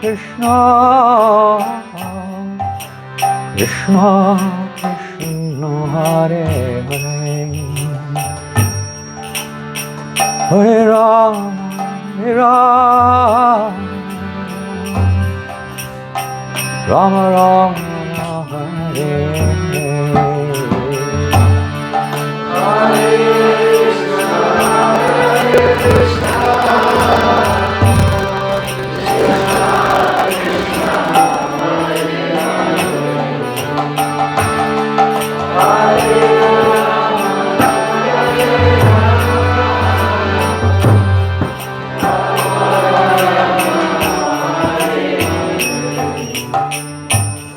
Krishna, Krishna Krishna, Hare Hare, Hare Rama, Hare Rama, Rama Rama, Hare Hare.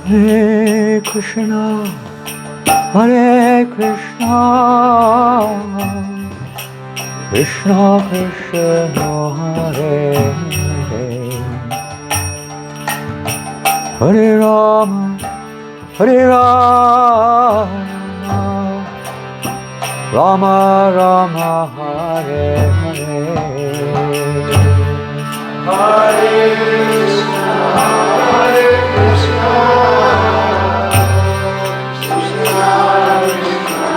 Hare Krishna, Hare Krishna, Krishna Krishna, Hare Hare, Hare Rama, Hare Rama, Rama Rama, Hare Hare. Hare Krishna, Hare Krishna, Krishna Krishna,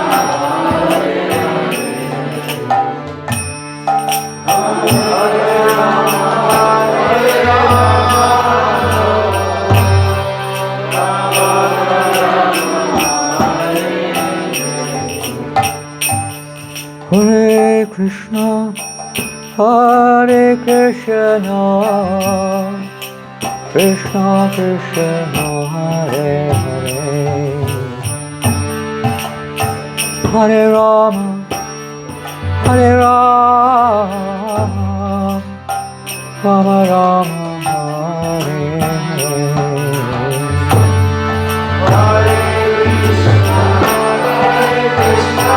Hare Hare, Hare Rama, Hare Rama, Rama Rama, Hare Krishna, Hare Krishna, Krishna Krishna, Hare Hare, Hare Rama, Hare Rama, Rama Rama, Hare Hare. Hare Krishna, Hare Krishna,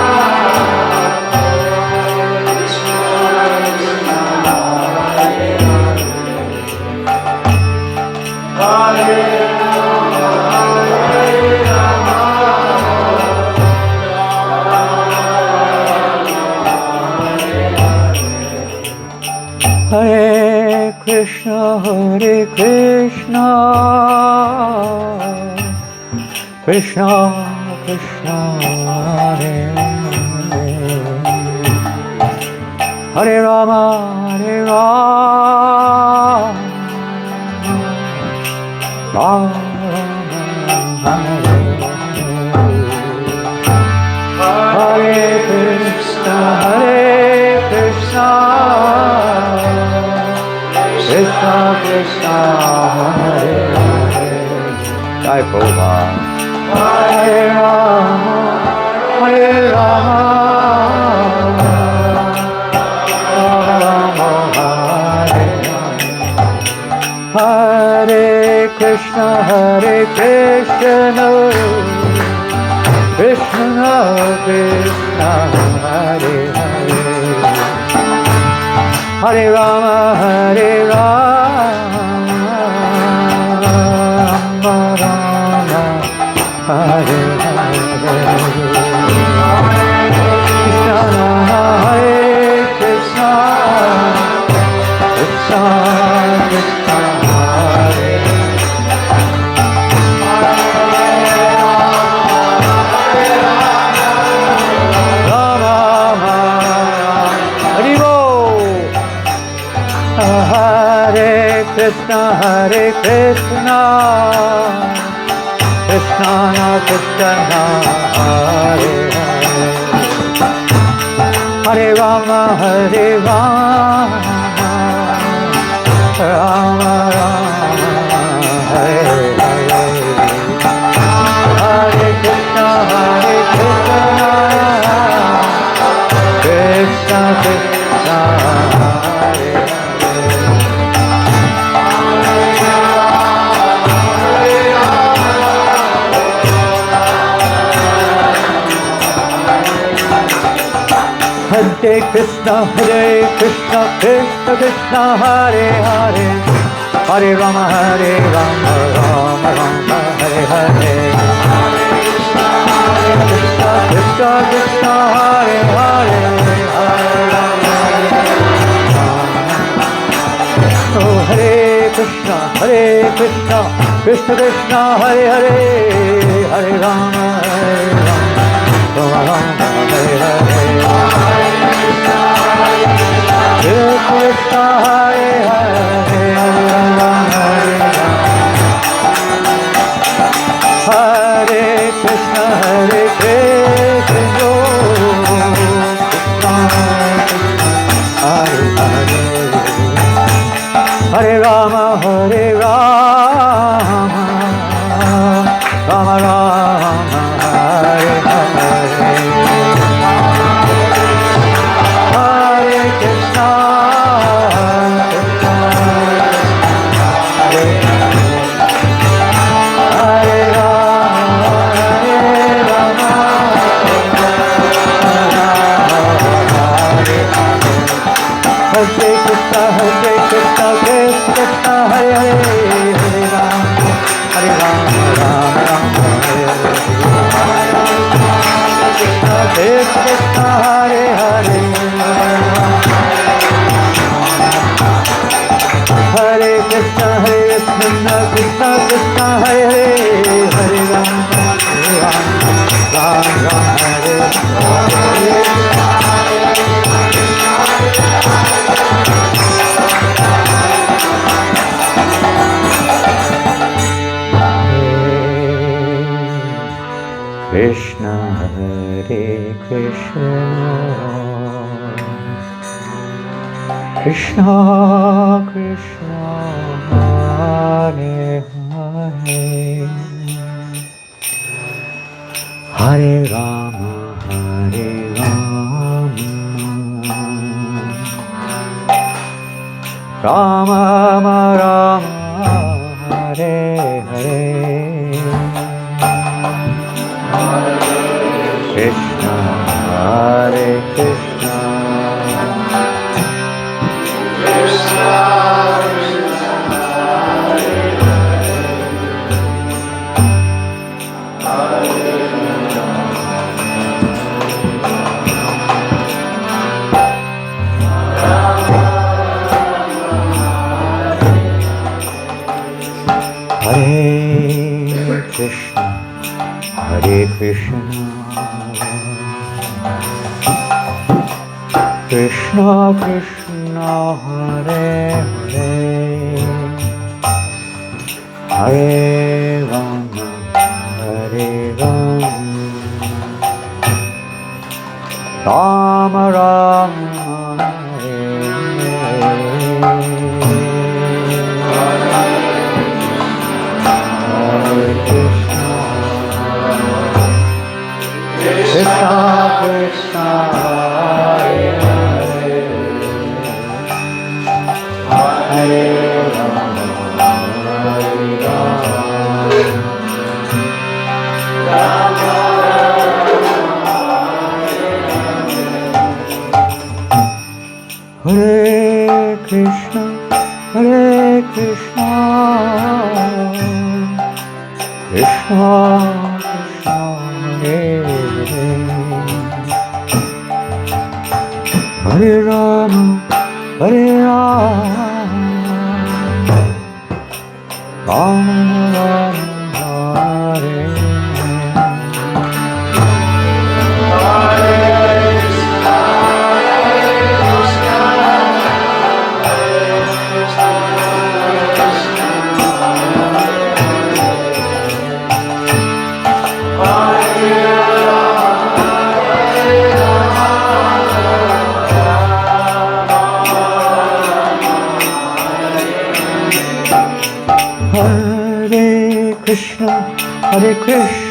Hare Krishna, Hare Krishna, Krishna Krishna, Hare Hare, Hare Rama, Hare Rama, Rama Rama, Hare Hare, Hare Krishna, Hare Krishna, Krishna Krishna, Hare Hare. Jai Prabhupada. Hare Rama, Hare Rama, Rama Rama, Hare Hare. Hare Krishna, Hare Krishna, Krishna Krishna, Hare Hare, Hare Rama, Hare Rama, Rama Rama, Hare Hare, Krishna, Hare Krishna, Krishna Krishna, Hare Krishna, Hare Krishna, Krishna Krishna, Hare Hare, Hare Rama, Hare Rama, Rama Rama, Hare Hare, Hare Krishna, Hare Krishna, Krishna Krishna, Hare Hare. Hare Krishna, Hare Krishna, Krishna Krishna, Hare Hare, Hare Rama, Hare Rama, Rama Rama, Hare Hare, Krishna Krishna, Krishna Hare Hare, Hare Rama, Hare Rama, Krishna, Krishna Krishna, Hare Hare, Hare Rama, Rama Rama, Hare Hare. Hare Krishna, Hare Hare, Hare Rama, Hare Rama. Hare Krishna, Hare Krishna, Hare Hare, Hare Rama, Hare Rama, Rama Rama, Hare Hare. Hare Krishna, Krishna, Hare Hare Rama, Hare Rama, Hare Hare. Hare Krishna, Krishna Krishna, Hare Hare, Hare Rama, Rama Rama, Hare Hare. Hare Krishna, Hare Hare, Hare Krishna, Hare Krishna, Krishna Krishna, Hare Hare, Hare Rama, Rama Rama, Hare Hare. Krishna, Hare Krishna, Krishna Krishna, Hare Hare, Hare Rama, Hare Rama, Rama Rama, Hare Hare. Krishna, Hare Krishna, Krishna Krishna, Hare Hare Krishna, Hare Krishna, Krishna Krishna, Hare Hare, Hare Rama, Hare Rama, Rama Rama, Hare Krishna, Krishna Krishna, Hare Hare, Hare Rama, Hare Rama, Hare Krishna, Hare Krishna, Krishna Krishna, Hare Hare, Hare Rama, Hare Rama, Rama Rama, Hare Krishna, Hare Krishna,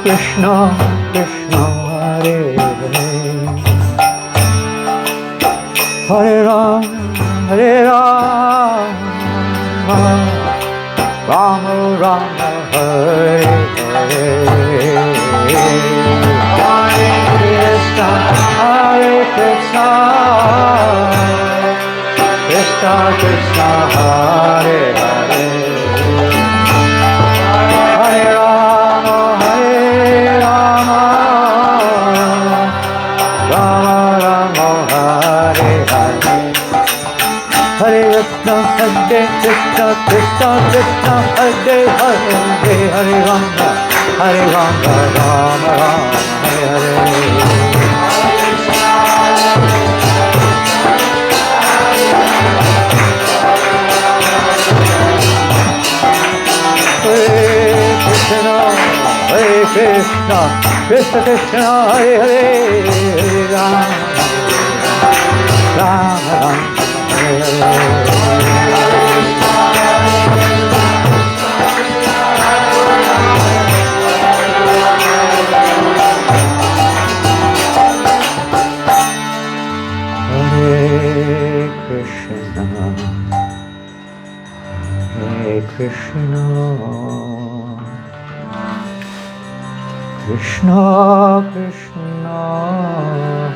Krishna Krishna, Hare Hare, Hare Rama, Hare Rama, Rama Rama, Hare Hare, Hare Krishna, Hare Krishna, Krishna Krishna, Hare Hare, Hare Rama, Hare Rama, Rama Rama, Hare Hare, Hare Krishna, Krishna Krishna, Hare Hare, Hare Rama, Rama Rama, Hare Hare. Hare Krishna, Krishna Krishna, Hare Hare, Hare Rama, Rama Rama, Hare Hare. Krishna, Krishna Krishna,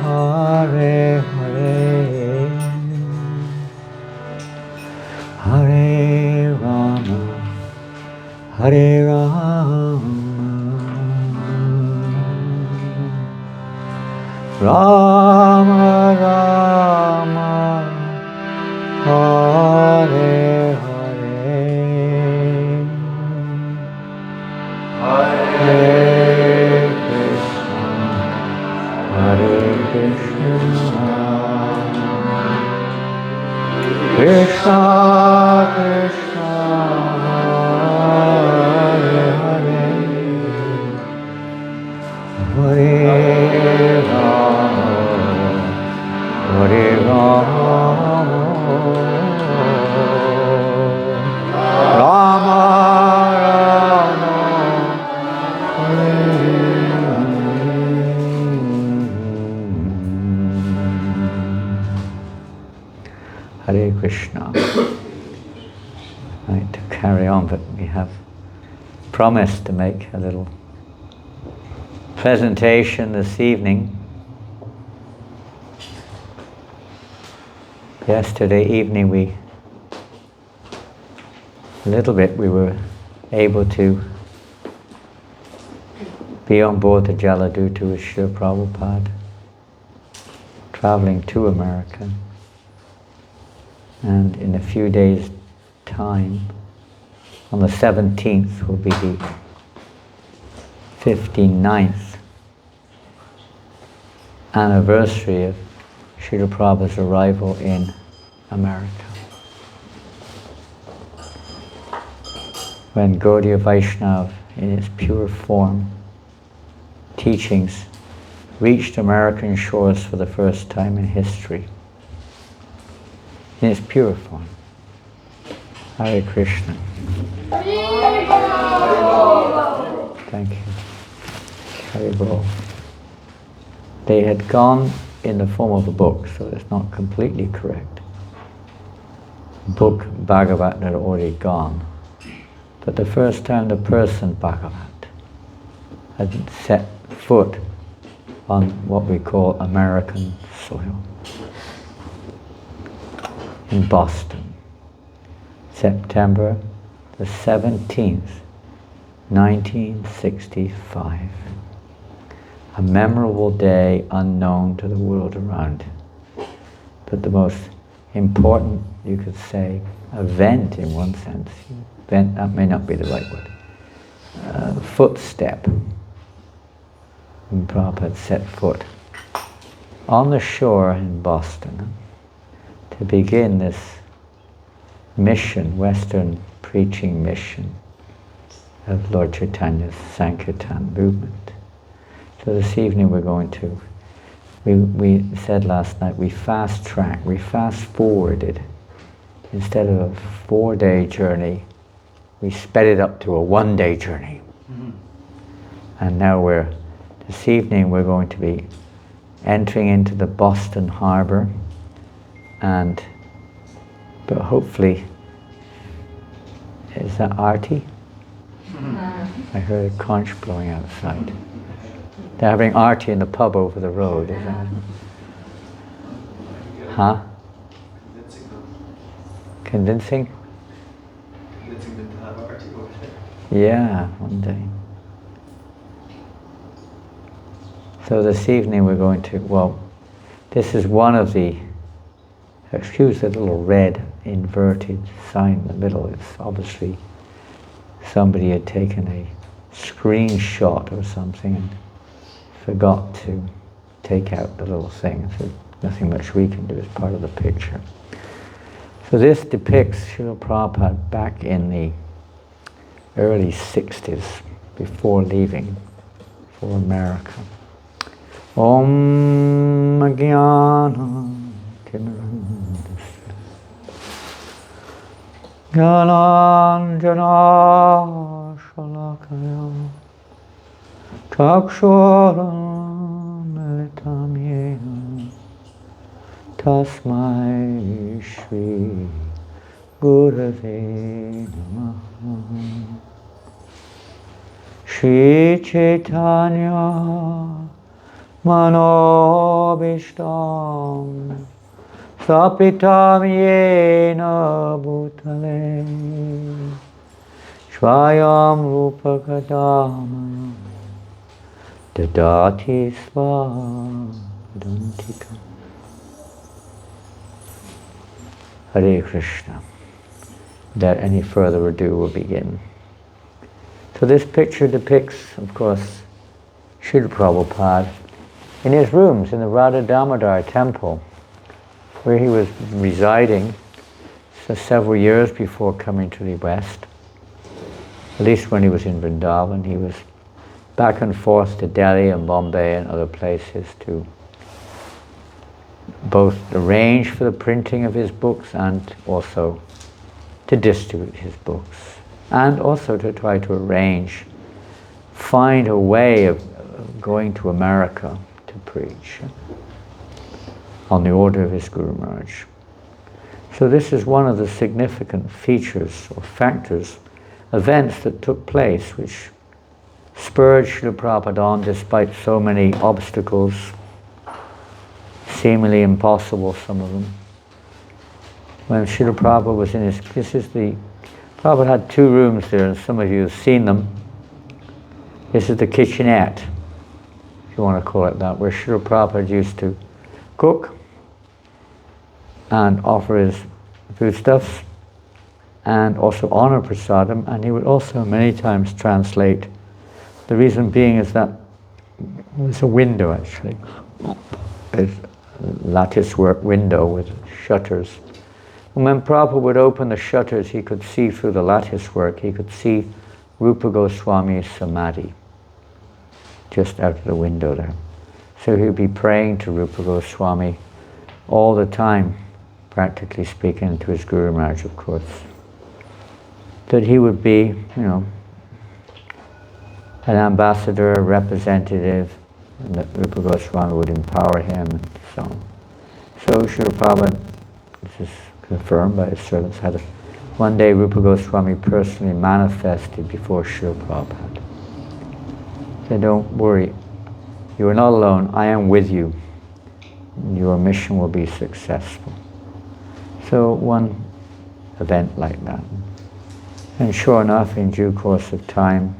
Hare Hare, Hare Rama, Hare Rama, Rama Rama, Hare Krishna Krishna, Hare Hare, Hare Rama, Hare Rama, Rama Rama, Hare Krishna. Right, to carry on, but we have promised to make a little presentation this evening. Yesterday evening we were able to be on board the Jaladuta with Srila Prabhupada, traveling to America. And in a few days' time, on the 17th, will be the 59th anniversary of Srila Prabhupada's arrival in America. When Gaudiya Vaishnava, in its pure form, teachings reached American shores for the first time in history. In its pure form. Hare Krishna. Thank you. Hare Bol. They had gone in the form of a book, so it's not completely correct. Book Bhagavata had already gone. But the first time the person Bhagavat had set foot on what we call American soil. In Boston, September the 17th, 1965. A memorable day unknown to the world around, but the most important, you could say, event in one sense. Event, that may not be the right word. Footstep. When Prabhupada set foot on the shore in Boston to begin this mission, Western preaching mission of Lord Chaitanya's Sankirtan movement. So this evening we're going to, we said last night, we fast forwarded. Instead of a 4-day journey, we sped it up to a 1-day journey. Mm-hmm. And now this evening we're going to be entering into the Boston Harbor, but hopefully, is that Artie? Mm-hmm. I heard a conch blowing outside. They're having Artie in the pub over the road, is that? Huh? Convincing? Convincing them to have Artie over there. Yeah, one day. So this evening we're going to, this is one of the excuse the little red inverted sign in the middle. It's obviously somebody had taken a screenshot or something and forgot to take out the little thing. So nothing much we can do as part of the picture. So this depicts Srila Prabhupada back in the early 60s, before leaving for America. Om Jnana Timirandasya Jnananjana Shalakaya Chakshuram Militam Yena Tasmai Shri Gurave Namaha. Shri Chaitanya Manobishtam Sapitam Yena Bhutale Svayam Rupa Kadama Dadati Svadantika. Hare Krishna. Without any further ado, we'll begin. So this picture depicts, of course, Srila Prabhupada in his rooms in the Radha Damodar temple, where he was residing for several years before coming to the West. At least when he was in Vrindavan, he was back and forth to Delhi and Bombay and other places to both arrange for the printing of his books and also to distribute his books, and also to try to find a way of going to America to preach on the order of his Guru Maharaj. So this is one of the significant features or factors, events that took place which spurred Srila Prabhupada on despite so many obstacles, seemingly impossible, some of them. When Srila Prabhupada was in Prabhupada had two rooms there, and some of you have seen them. This is the kitchenette, if you want to call it that, where Srila Prabhupada used to cook and offer his foodstuffs and also honor prasadam, and he would also many times translate. The reason being is that it was a window, actually. It's a lattice work window with shutters. And when Prabhupada would open the shutters, he could see through the lattice work, he could see Rupa Goswami's samadhi just out of the window there. So he would be praying to Rupa Goswami all the time, practically speaking, to his Guru Maharaj, of course. That he would be, an ambassador, a representative, and that Rupa Goswami would empower him, and so on. So Srila Prabhupada, this is confirmed by his servants, one day Rupa Goswami personally manifested before Srila Prabhupada. He said, don't worry, you are not alone, I am with you. Your mission will be successful. So one event like that. And sure enough, in due course of time,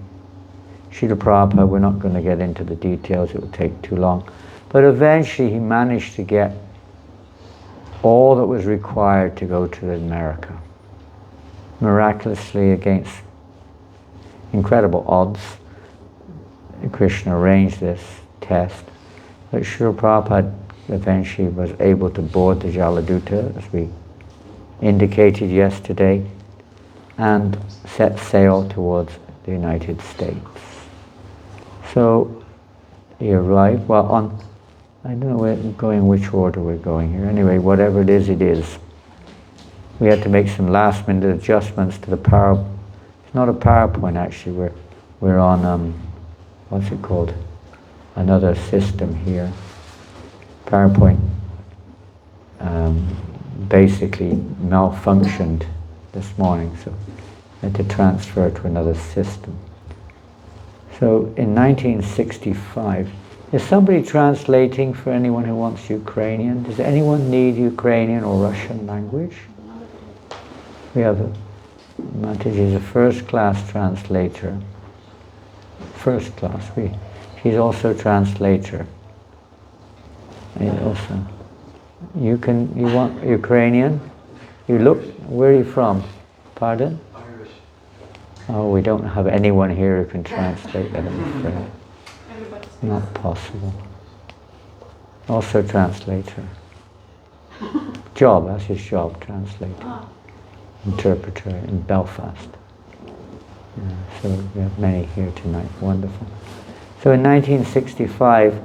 Srila Prabhupada, we're not going to get into the details, it will take too long, but eventually he managed to get all that was required to go to America. Miraculously, against incredible odds, Krishna arranged this test, but Srila Prabhupada eventually was able to board the Jaladuta, as we indicated yesterday, and set sail towards the United States. So he arrived, I don't know which order we're going here. Anyway, whatever it is, it is. We had to make some last minute adjustments to the PowerPoint. It's not a PowerPoint actually, we're on, what's it called? Another system here. PowerPoint basically malfunctioned this morning, so I had to transfer to another system. So in 1965, is somebody translating for anyone who wants Ukrainian? Does anyone need Ukrainian or Russian language? We have Mataji is a first-class translator. First class. She's also a translator. And also, You want Ukrainian? You look, where are you from? Pardon? Irish. Oh, we don't have anyone here who can translate that, I'm afraid. Not possible. Also translator. Job, that's his job, translator. Interpreter in Belfast. Yeah, so we have many here tonight, wonderful. So in 1965,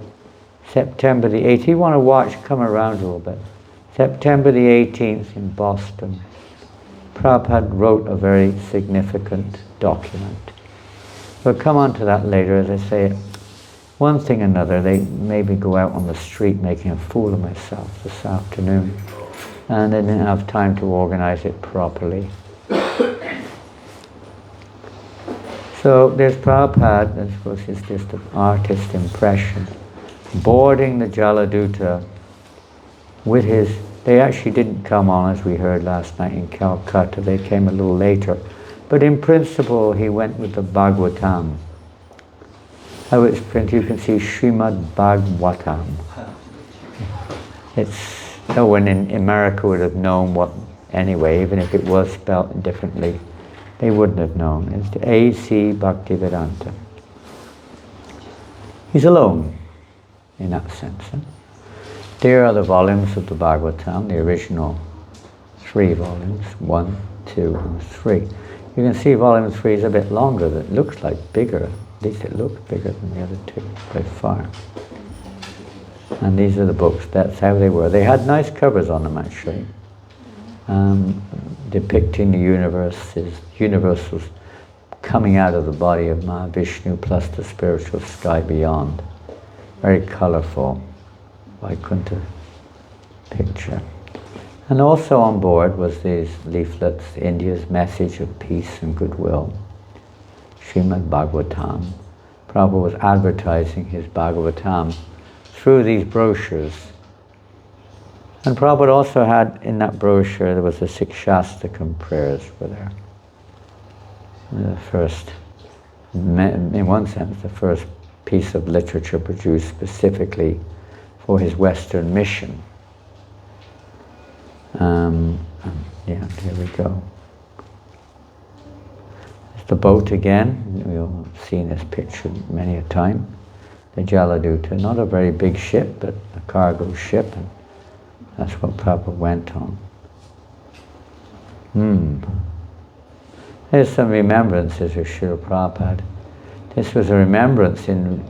September the 18th, you want to watch, come around a little bit. September the 18th in Boston, Prabhupada wrote a very significant document. We'll come on to that later. As I say, one thing or another, they made me go out on the street making a fool of myself this afternoon, and they didn't have time to organize it properly. So there's Prabhupada, this was his just an artist impression, boarding the Jaladuta with his, they actually didn't come on as we heard last night in Calcutta, they came a little later. But in principle he went with the Bhagavatam. How it's printed, you can see Srimad Bhagavatam. It's, no one in America would have known what, anyway, even if it was spelled differently. They wouldn't have known. It's the A.C. Bhaktivedanta. He's alone, in that sense. There are the volumes of the Bhagavatam, the original 3 volumes, 1, 2, and 3. You can see volume 3 is a bit longer, it looks like bigger, at least it looks bigger than the other 2, by far. And these are the books, that's how they were. They had nice covers on them, actually. Depicting the universes coming out of the body of Mahavishnu plus the spiritual sky beyond. Very colourful, Vaikuntha picture. And also on board was these leaflets, India's message of peace and goodwill, Srimad Bhagavatam. Prabhupada was advertising his Bhagavatam through these brochures. And Prabhupada also had, in that brochure, there was the 6 Shastakam prayers were there. The first, in one sense, the first piece of literature produced specifically for his Western mission. Yeah, here we go. There's the boat again. We've seen this picture many a time. The Jaladuta, not a very big ship, but a cargo ship. And that's what Prabhupada went on. There's some remembrances of Srila Prabhupada. This was a remembrance in,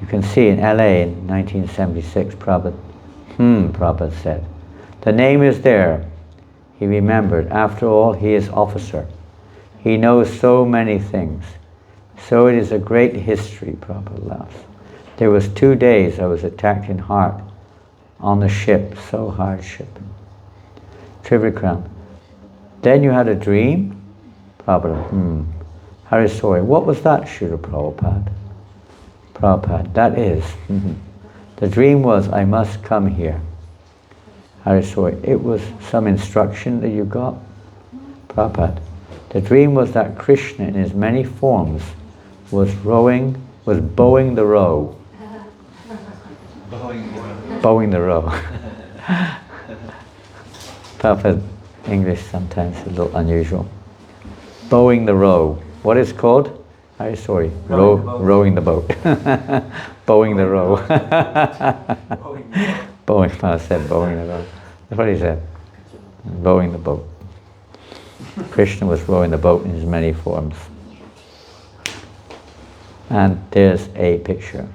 you can see in LA in 1976, Prabhupada said. The name is there. He remembered. After all, he is officer. He knows so many things. So it is a great history, Prabhupada laughs. There was 2 days I was attacked in heart on the ship, so hardship. Trivikram. Then you had a dream? Prabhupada, Harisori, what was that, Srila Prabhupada? Prabhupada, that is. The dream was, I must come here. Harisori, it was some instruction that you got? Prabhupada, the dream was that Krishna in his many forms was bowing the row. Bowing the row. Prabhupada, English sometimes is a little unusual. Bowing the row. What is it called? Sorry, rowing the boat. Bowing the row. Bowing, I said bowing the row. That's what he said. Rowing the boat. Krishna was rowing the boat in his many forms. And there's a picture,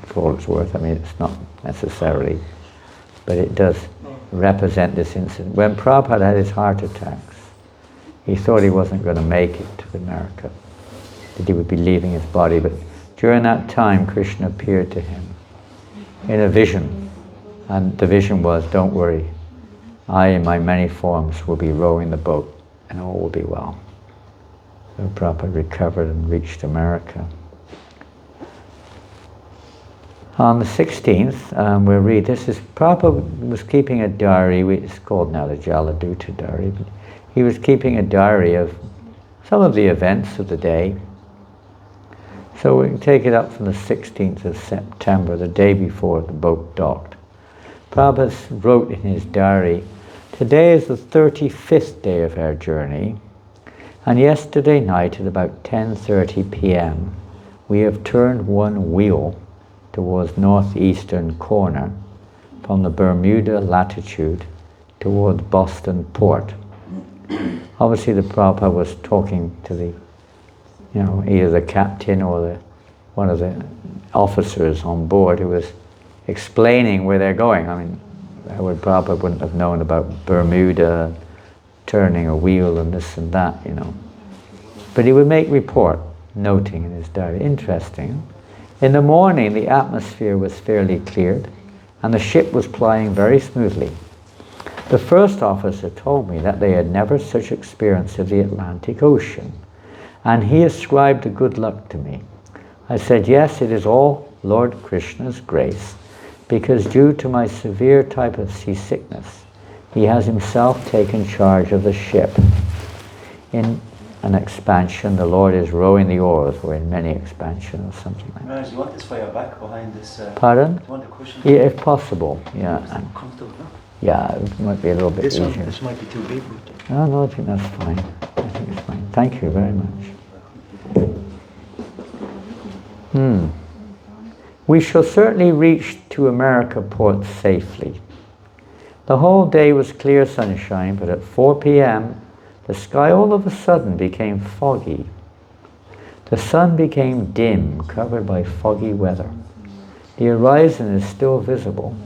for all it's worth. I mean, it's not necessarily, but it does represent this incident. When Prabhupada had his heart attacks, he thought he wasn't going to make it to America, that he would be leaving his body, but during that time Krishna appeared to him in a vision, and the vision was, don't worry, I in my many forms will be rowing the boat and all will be well. So Prabhupada recovered and reached America. On the 16th, we'll read, this is, Prabhupada was keeping a diary, it's called now the Jaladuta diary, but he was keeping a diary of some of the events of the day. So we can take it up from the 16th of September, the day before the boat docked. Prabhupada wrote in his diary, "Today is the 35th day of our journey, and yesterday night at about 10:30 p.m. we have turned one wheel towards northeastern corner from the Bermuda latitude towards Boston port." Obviously the Prabhupada was talking to the, either the captain or one of the officers on board who was explaining where they're going. I mean, Howard Prabhupada wouldn't have known about Bermuda, turning a wheel and this and that, But he would make report, noting in his diary. Interesting. In the morning, the atmosphere was fairly cleared, and the ship was plying very smoothly. The first officer told me that they had never such experience of the Atlantic Ocean, and he ascribed the good luck to me. I said, yes, it is all Lord Krishna's grace, because due to my severe type of seasickness, he has himself taken charge of the ship. In an expansion, the Lord is rowing the oars, or in many expansions, or something like that. Do you want this for your back behind this? Pardon? Do you want the cushion? Yeah, if possible, yeah. It's comfortable, no? Yeah, it might be a little bit easier. This might be too big. No, I think that's fine. I think it's fine. Thank you very much. We shall certainly reach to America port safely. The whole day was clear sunshine, but at 4 p.m. the sky all of a sudden became foggy. The sun became dim, covered by foggy weather. The horizon is still visible.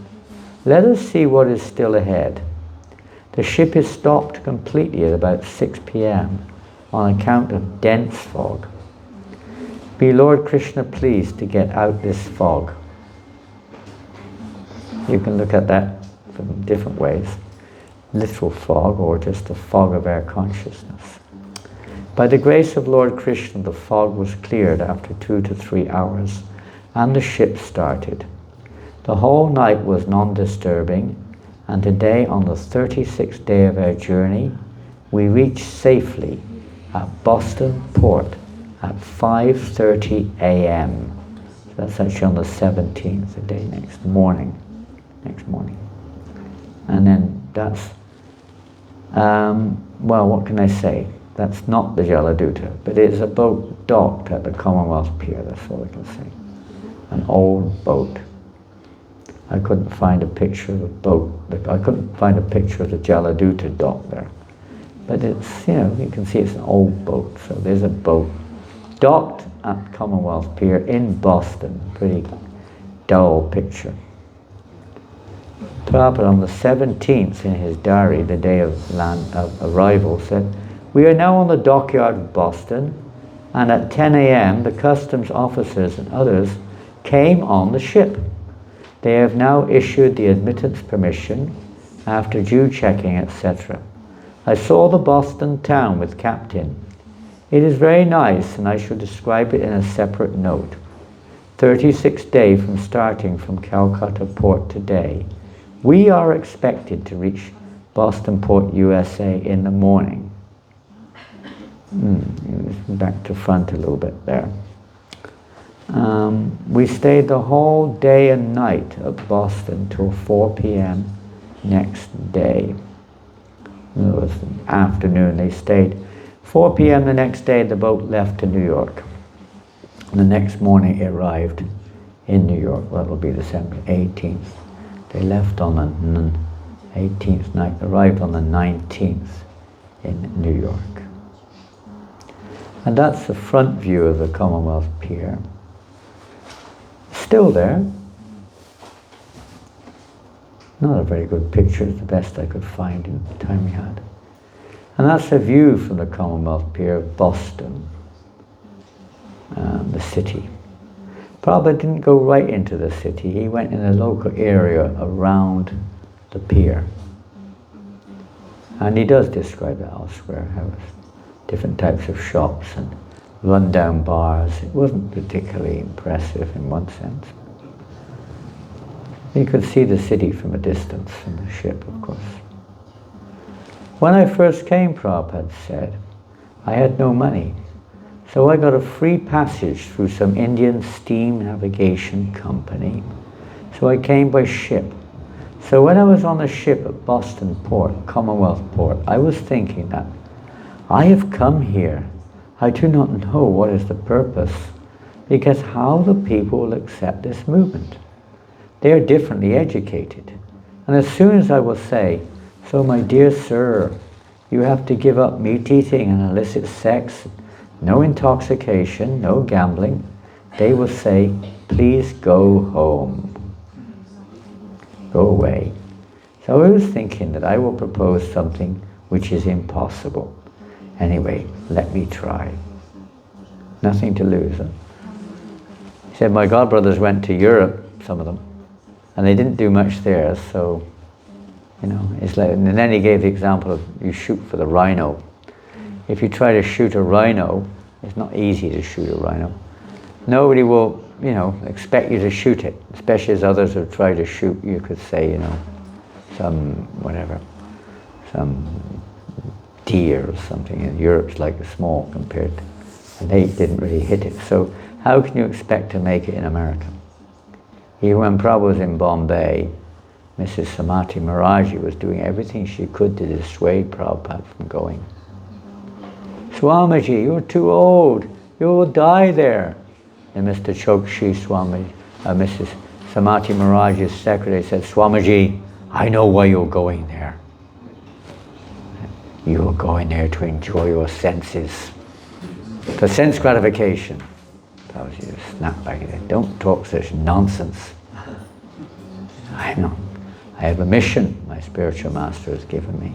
Let us see what is still ahead. The ship is stopped completely at about 6 p.m. on account of dense fog. Be Lord Krishna pleased to get out this fog. You can look at that from different ways. Literal fog, or just the fog of our consciousness. By the grace of Lord Krishna, the fog was cleared after 2 to 3 hours, and the ship started. The whole night was non-disturbing, and today, on the 36th day of our journey, we reached safely at Boston Port at 5:30 a.m. That's actually on the 17th, the day next morning. And then that's, well, what can I say? That's not the Jaladuta, but it is a boat docked at the Commonwealth Pier, that's all I can say. An old boat. I couldn't find a picture of the boat. I couldn't find a picture of the Jaladuta dock there. But it's, you can see it's an old boat. So there's a boat docked at Commonwealth Pier in Boston. Pretty dull picture. Prabhupada on the 17th in his diary, the day of arrival, said, "We are now on the dockyard of Boston, and at 10 a.m. the customs officers and others came on the ship. They have now issued the admittance permission after due checking, etc. I saw the Boston town with Captain. It is very nice, and I shall describe it in a separate note. 36th day from starting from Calcutta port today. We are expected to reach Boston Port, USA in the morning." Back to front a little bit there. We stayed the whole day and night at Boston till 4 p.m. next day. It was afternoon they stayed. 4 p.m. the next day the boat left to New York. And the next morning it arrived in New York. Well, it'll be the 18th. They left on the 18th night, arrived on the 19th in New York. And that's the front view of the Commonwealth Pier. Still there. Not a very good picture, it's the best I could find in the time we had. And that's a view from the Commonwealth Pier of Boston, the city. Prabhupada didn't go right into the city, he went in a local area around the pier. And he does describe it elsewhere, how different types of shops and run-down bars. It wasn't particularly impressive in one sense. You could see the city from a distance, from the ship, of course. When I first came, Prabhupada said, I had no money, so I got a free passage through some Indian steam navigation company. So I came by ship. So when I was on the ship at Boston Port, Commonwealth Port, I was thinking that I have come here. I do not know what is the purpose, because how the people will accept this movement. They are differently educated. And as soon as I will say, so my dear sir, you have to give up meat eating and illicit sex, no intoxication, no gambling, they will say, please go home. Go away. So I was thinking that I will propose something which is impossible. Anyway, let me try. Nothing to lose. Huh? He said, my godbrothers went to Europe, some of them, and they didn't do much there, so, you know, it's like, and then he gave the example of you shoot for the rhino. If you try to shoot a rhino, it's not easy to shoot a rhino. Nobody will, you know, expect you to shoot it, especially as others have tried to shoot, you could say, you know, some, whatever, some deer or something. In Europe's like small compared to, and they didn't really hit it. So how can you expect to make it in America? Even when Prabhupada was in Bombay, Mrs. Samati Maharaji was doing everything she could to dissuade Prabhupada from going. Swamiji, you're too old. You will die there. And Mr. Chokshi Swami, Mrs. Samati Maharaji's secretary said, Swamiji, I know why you're going there. You are going there to enjoy your senses. For sense gratification. That was you snap back at it. Don't talk such nonsense. I have a mission my spiritual master has given me.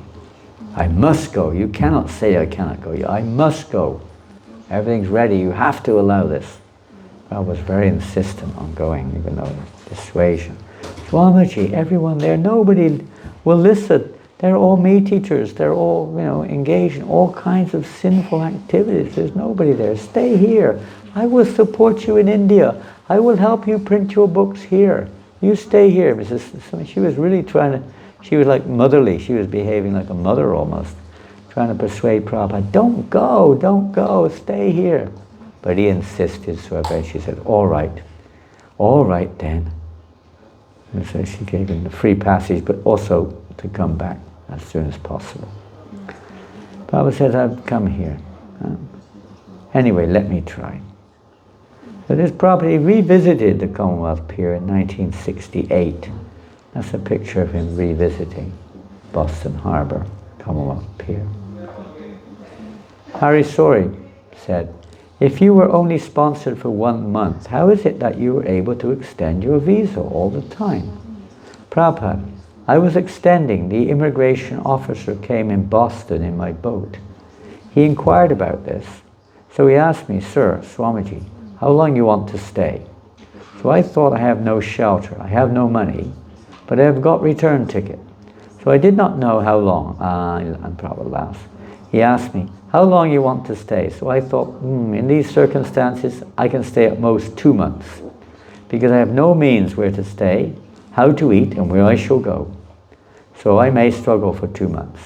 I must go. You cannot say I cannot go. I must go. Everything's ready. You have to allow this. I was very insistent on going, even though dissuasion. Swamiji, everyone there, nobody will listen. They're all meat eaters. They're all, you know, engaged in all kinds of sinful activities. There's nobody there. Stay here. I will support you in India. I will help you print your books here. You stay here, Mrs. She was really trying to, she was like motherly. She was behaving like a mother almost, trying to persuade Prabhupada, don't go, stay here. But he insisted, so she said, all right then. And so she gave him the free passage, but also to come back as soon as possible. Prabhupada says, I've come here. Anyway, let me try. So this property revisited the Commonwealth Pier in 1968. That's a picture of him revisiting Boston Harbor, Commonwealth Pier. Hari Sori said, if you were only sponsored for 1 month, how is it that you were able to extend your visa all the time? Prabhupada, I was extending. The immigration officer came in Boston in my boat. He inquired about this. So he asked me, Sir, Swamiji, how long you want to stay? So I thought, I have no shelter, I have no money, but I have got return ticket. So I did not know how long. And Prabhupada laughed. He asked me, how long you want to stay? So I thought, in these circumstances, I can stay at most 2 months, because I have no means where to stay, how to eat, and where I shall go. So I may struggle for 2 months.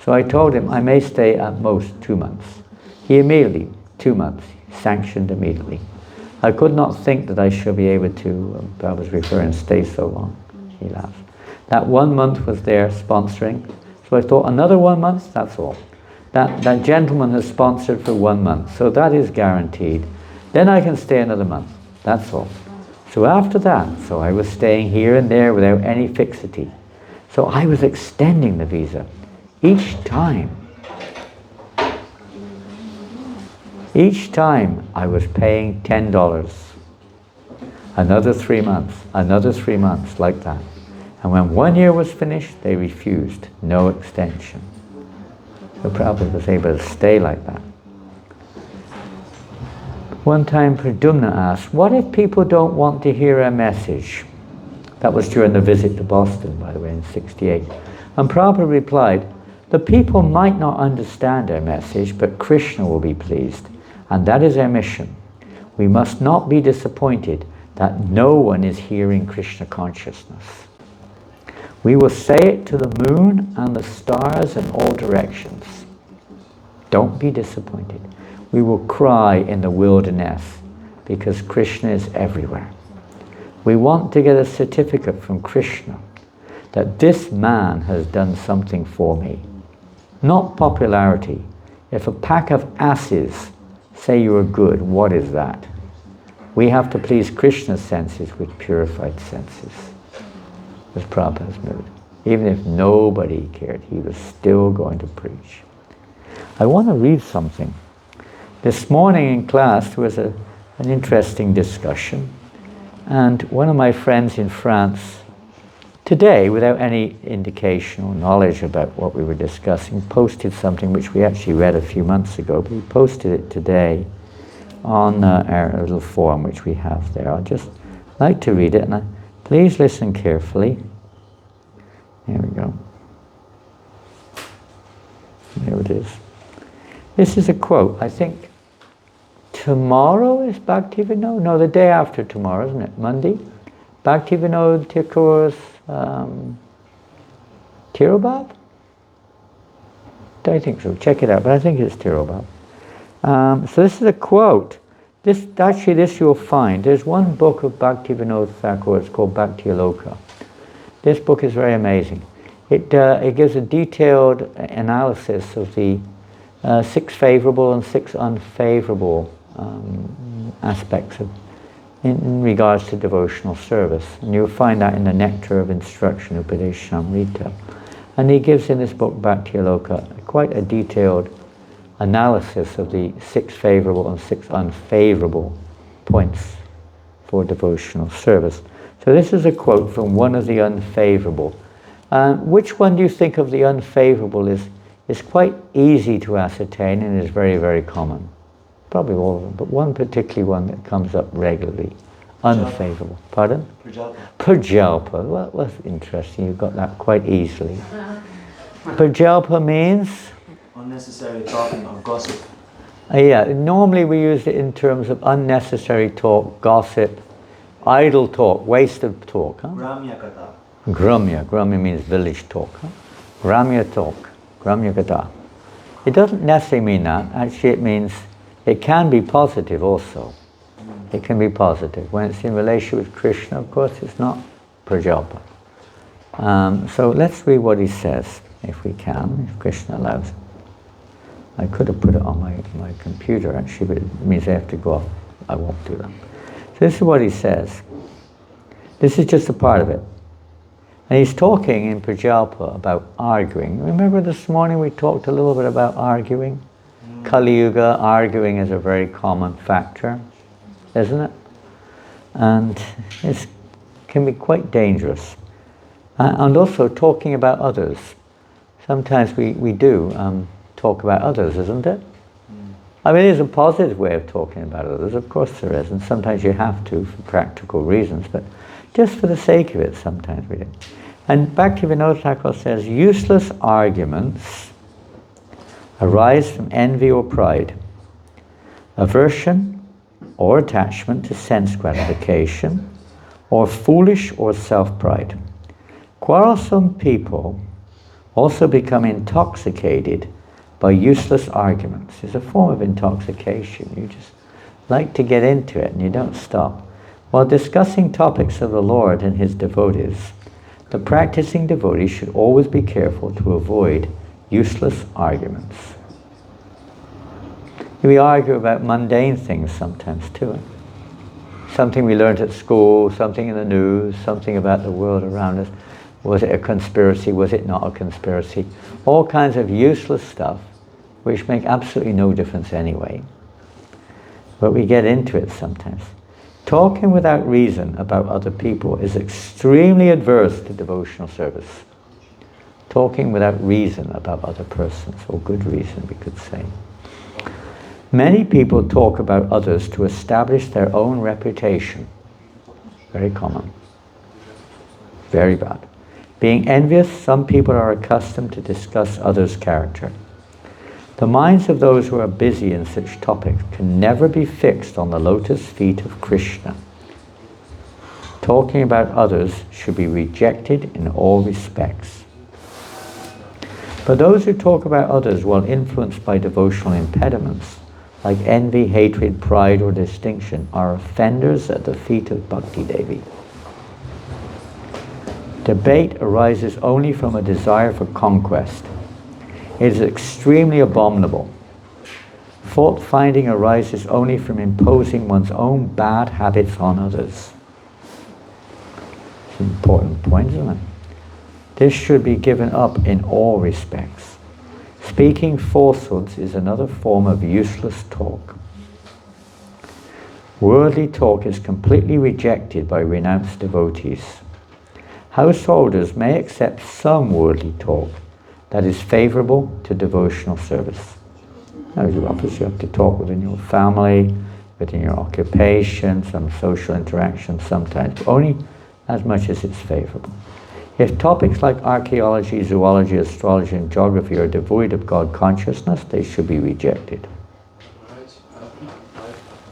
So I told him I may stay at most 2 months. He immediately, 2 months, sanctioned immediately. I could not think that I should be able to, I was referring, stay so long. He laughed. That 1 month was there sponsoring. So I thought, another 1 month, that's all. That gentleman has sponsored for 1 month, so that is guaranteed. Then I can stay another month, that's all. So after that, so I was staying here and there without any fixity. So I was extending the visa each time. Each time I was paying $10. Another 3 months, another 3 months, like that. And when 1 year was finished, they refused, no extension. So Prabhupada was able to stay like that. One time Pradumna asked, what if people don't want to hear a message? That was during the visit to Boston, by the way, in '68. And Prabhupada replied, the people might not understand our message, but Krishna will be pleased. And that is our mission. We must not be disappointed that no one is hearing Krishna consciousness. We will say it to the moon and the stars in all directions. Don't be disappointed. We will cry in the wilderness because Krishna is everywhere. We want to get a certificate from Krishna that this man has done something for me. Not popularity. If a pack of asses say you are good, what is that? We have to please Krishna's senses with purified senses. Was Prabhupada's mood. Even if nobody cared, he was still going to preach. I want to read something. This morning in class there was an interesting discussion, and one of my friends in France today, without any indication or knowledge about what we were discussing, posted something which we actually read a few months ago, but he posted it today on our little forum which we have there. I'd just like to read it, and please listen carefully. Here we go. There it is. This is a quote. I think tomorrow is Bhaktivinoda? No, the day after tomorrow, isn't it? Monday? Bhaktivinoda Thakur's Tirobab? I think so. Check it out, but I think it's Tirobab. So this is a quote. This you'll find. There's one book of Bhaktivinoda Thakur. It's called Bhakti-aloka. This book is very amazing. It gives a detailed analysis of the 6 favorable and 6 unfavorable aspects in regards to devotional service. And you'll find that in the Nectar of Instruction, Upadeshamrita. And he gives in this book, Bhakti-aloka, quite a detailed analysis of the 6 favorable and 6 unfavorable points for devotional service. So this is a quote from one of the unfavorable. Which one do you think of the unfavorable is quite easy to ascertain and is very, very common? Probably all of them, but one particularly one that comes up regularly. Unfavorable. Pardon? Prajalpa. Prajalpa. Well, that's interesting. You got that quite easily. Prajalpa means? Unnecessary talking or gossip. Yeah, normally we use it in terms of unnecessary talk, gossip, idle talk, wasted talk. Huh? Gramya kata. Gramya means village talk. Huh? Gramya talk, Gramya kata. It doesn't necessarily mean that. Actually, it means it can be positive also. It can be positive. When it's in relation with Krishna, of course, it's not prajalpa. So let's read what he says, if we can, if Krishna allows. I could have put it on my computer, actually, but it means I have to go off. I won't do that. So this is what he says. This is just a part of it. And he's talking in Prajalpa about arguing. Remember this morning we talked a little bit about arguing? Kali Yuga, arguing is a very common factor, isn't it? And it can be quite dangerous. And also talking about others. Sometimes we do talk about others, isn't it? I mean, it is a positive way of talking about others, of course there is, and sometimes you have to for practical reasons, but just for the sake of it, sometimes we do. And Bhaktivinoda Thakur says, useless arguments arise from envy or pride, aversion or attachment to sense gratification, or foolish or self-pride. Quarrelsome people also become intoxicated by useless arguments. It's a form of intoxication. You just like to get into it and you don't stop. While discussing topics of the Lord and his devotees, the practicing devotee should always be careful to avoid useless arguments. We argue about mundane things sometimes too. Something we learned at school, something in the news, something about the world around us. Was it a conspiracy? Was it not a conspiracy? All kinds of useless stuff which make absolutely no difference anyway. But we get into it sometimes. Talking without reason about other people is extremely adverse to devotional service. Talking without reason about other persons, or good reason we could say. Many people talk about others to establish their own reputation. Very common. Very bad. Being envious, some people are accustomed to discuss others' character. The minds of those who are busy in such topics can never be fixed on the lotus feet of Krishna. Talking about others should be rejected in all respects. But those who talk about others while influenced by devotional impediments, like envy, hatred, pride, or distinction, are offenders at the feet of Bhakti Devi. Debate arises only from a desire for conquest. It is extremely abominable. Fault-finding arises only from imposing one's own bad habits on others. It's an important point, isn't it? This should be given up in all respects. Speaking falsehoods is another form of useless talk. Worldly talk is completely rejected by renounced devotees. Householders may accept some worldly talk that is favorable to devotional service. Now, you obviously have to talk within your family, within your occupation, some social interaction sometimes, but only as much as it's favorable. If topics like archaeology, zoology, astrology, and geography are devoid of God consciousness, they should be rejected. Right.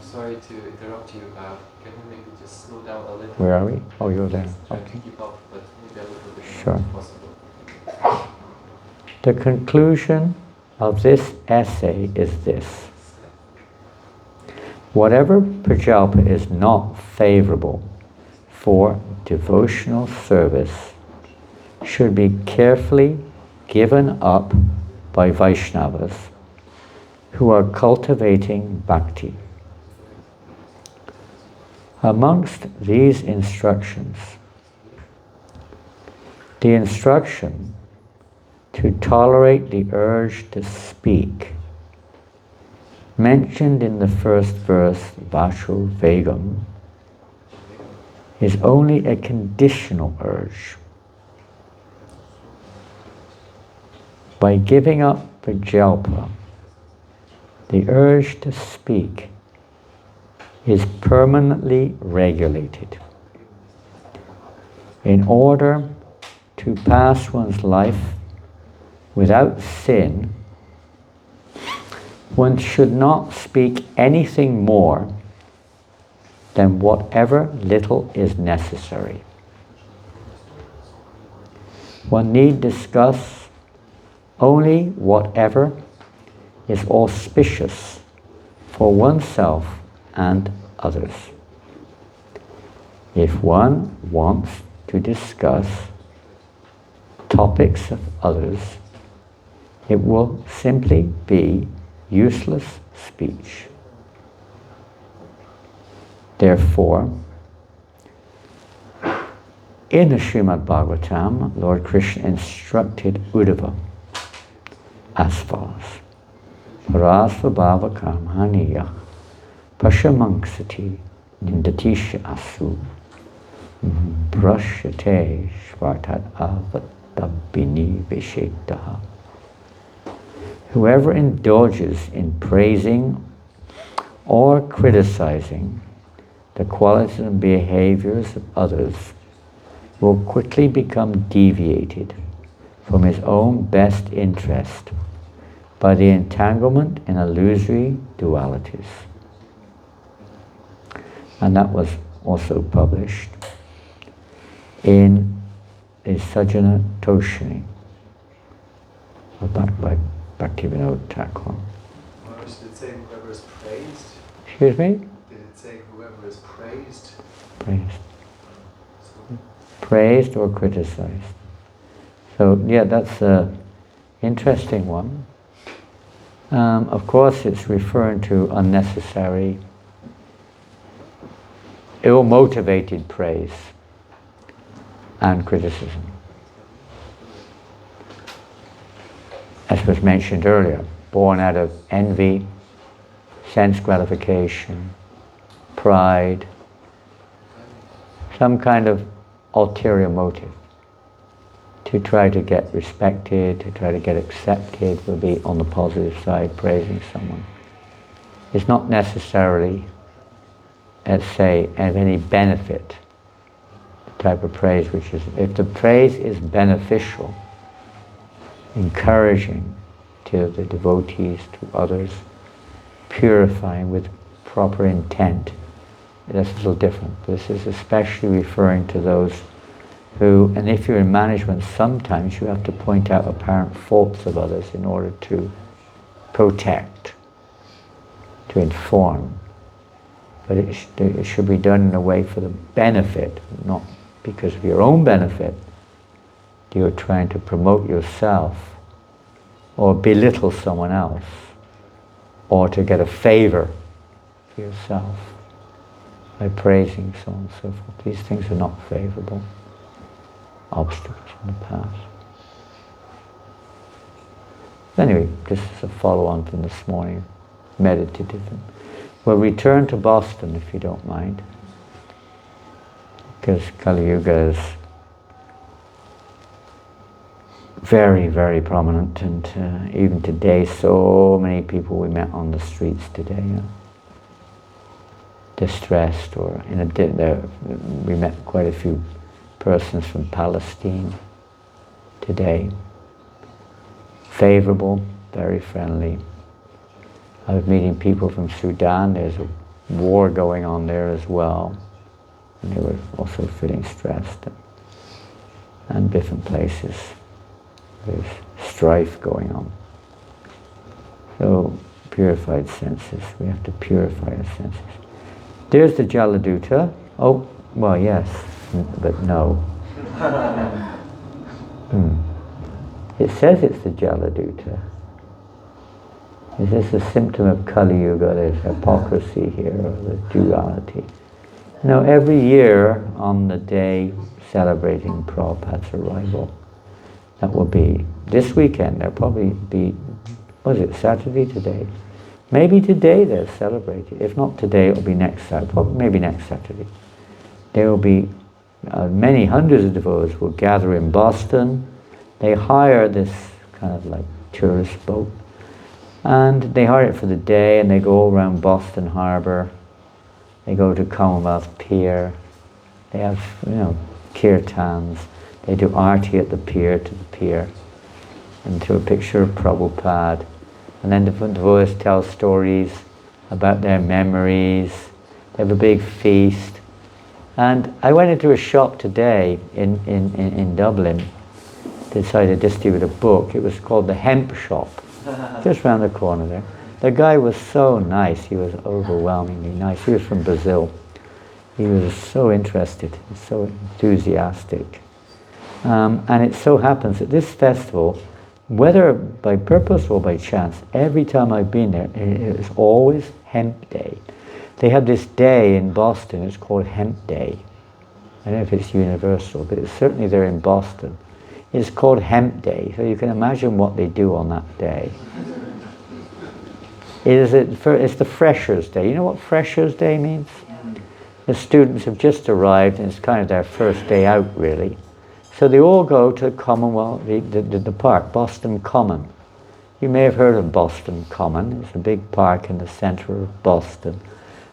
Sorry to interrupt you. Can you maybe just slow down a little? Where are we? Oh, you're there. Trying Okay. to keep up, but maybe a little bit Sure. more if possible. The conclusion of this essay is this. Whatever prajalpa is not favorable for devotional service should be carefully given up by Vaishnavas who are cultivating bhakti. Amongst these instructions, the instruction to tolerate the urge to speak, mentioned in the first verse, Vasho Vegam, is only a conditional urge. By giving up prajalpa, the urge to speak is permanently regulated. In order to pass one's life without sin, one should not speak anything more than whatever little is necessary. One need discuss only whatever is auspicious for oneself and others. If one wants to discuss topics of others, it will simply be useless speech. Therefore, in the Srimad Bhagavatam, Lord Krishna instructed Uddhava as follows. Parasvabhava karmaniya pashamanksati nindatisha asu brashyate shvartat avatabhini vishetaha. Whoever indulges in praising or criticizing the qualities and behaviors of others will quickly become deviated from his own best interest by the entanglement in illusory dualities. And that was also published in a Sajjana Toshini by Bhaktivinoda Thakur. Did it say whoever is praised? Excuse me? Did it say whoever is praised? Praised. Praised or criticized. So yeah, that's an interesting one. Of course, it's referring to unnecessary, ill-motivated praise and criticism. As was mentioned earlier, born out of envy, sense gratification, pride, some kind of ulterior motive to try to get respected, to try to get accepted, will be on the positive side, praising someone. It's not necessarily, let's say, of any benefit, the type of praise which is, if the praise is beneficial, encouraging to the devotees, to others, purifying with proper intent, that's a little different. This is especially referring to those who, and if you're in management, sometimes you have to point out apparent faults of others in order to protect, to inform. But it should be done in a way for the benefit, not because of your own benefit, you're trying to promote yourself or belittle someone else or to get a favor for yourself by praising so on and so forth. These things are not favorable obstacles in the path. Anyway, this is a follow-on from this morning, meditative. We'll return to Boston if you don't mind, because Kali Yuga is very, very prominent, and even today, so many people we met on the streets today, distressed, or we met quite a few persons from Palestine today. Favorable, very friendly. I was meeting people from Sudan. There's a war going on there as well, and they were also feeling stressed. And different places, there's strife going on. So, purified senses. We have to purify our senses. There's the Jaladuta. Oh, well, yes, but no. It says it's the Jaladuta. Is this a symptom of Kali Yuga? There's hypocrisy here, or the duality. No, every year on the day celebrating Prabhupada's arrival, that will be this weekend. There'll probably be, was it Saturday today? Maybe today they'll celebrate it. If not today, it'll be next Saturday. Probably maybe next Saturday. There will be many hundreds of devotees will gather in Boston. They hire this kind of like tourist boat, and they hire it for the day, and they go around Boston Harbor. They go to Commonwealth Pier. They have, kirtans. They do arti at the pier to the pier, and to a picture of Prabhupada. And then the devotees tell stories about their memories. They have a big feast. And I went into a shop today in Dublin, decided to distribute a book. It was called the Hemp Shop, just round the corner there. The guy was so nice. He was overwhelmingly nice. He was from Brazil. He was so interested, so enthusiastic. And it so happens that this festival, whether by purpose or by chance, every time I've been there, it is always Hemp Day. They have this day in Boston, it's called Hemp Day. I don't know if it's universal, but it's certainly there in Boston. It's called Hemp Day, so you can imagine what they do on that day. It's the Freshers' Day. You know what Freshers' Day means? The students have just arrived, and it's kind of their first day out, really. So they all go to Commonwealth, the park, Boston Common. You may have heard of Boston Common. It's a big park in the center of Boston.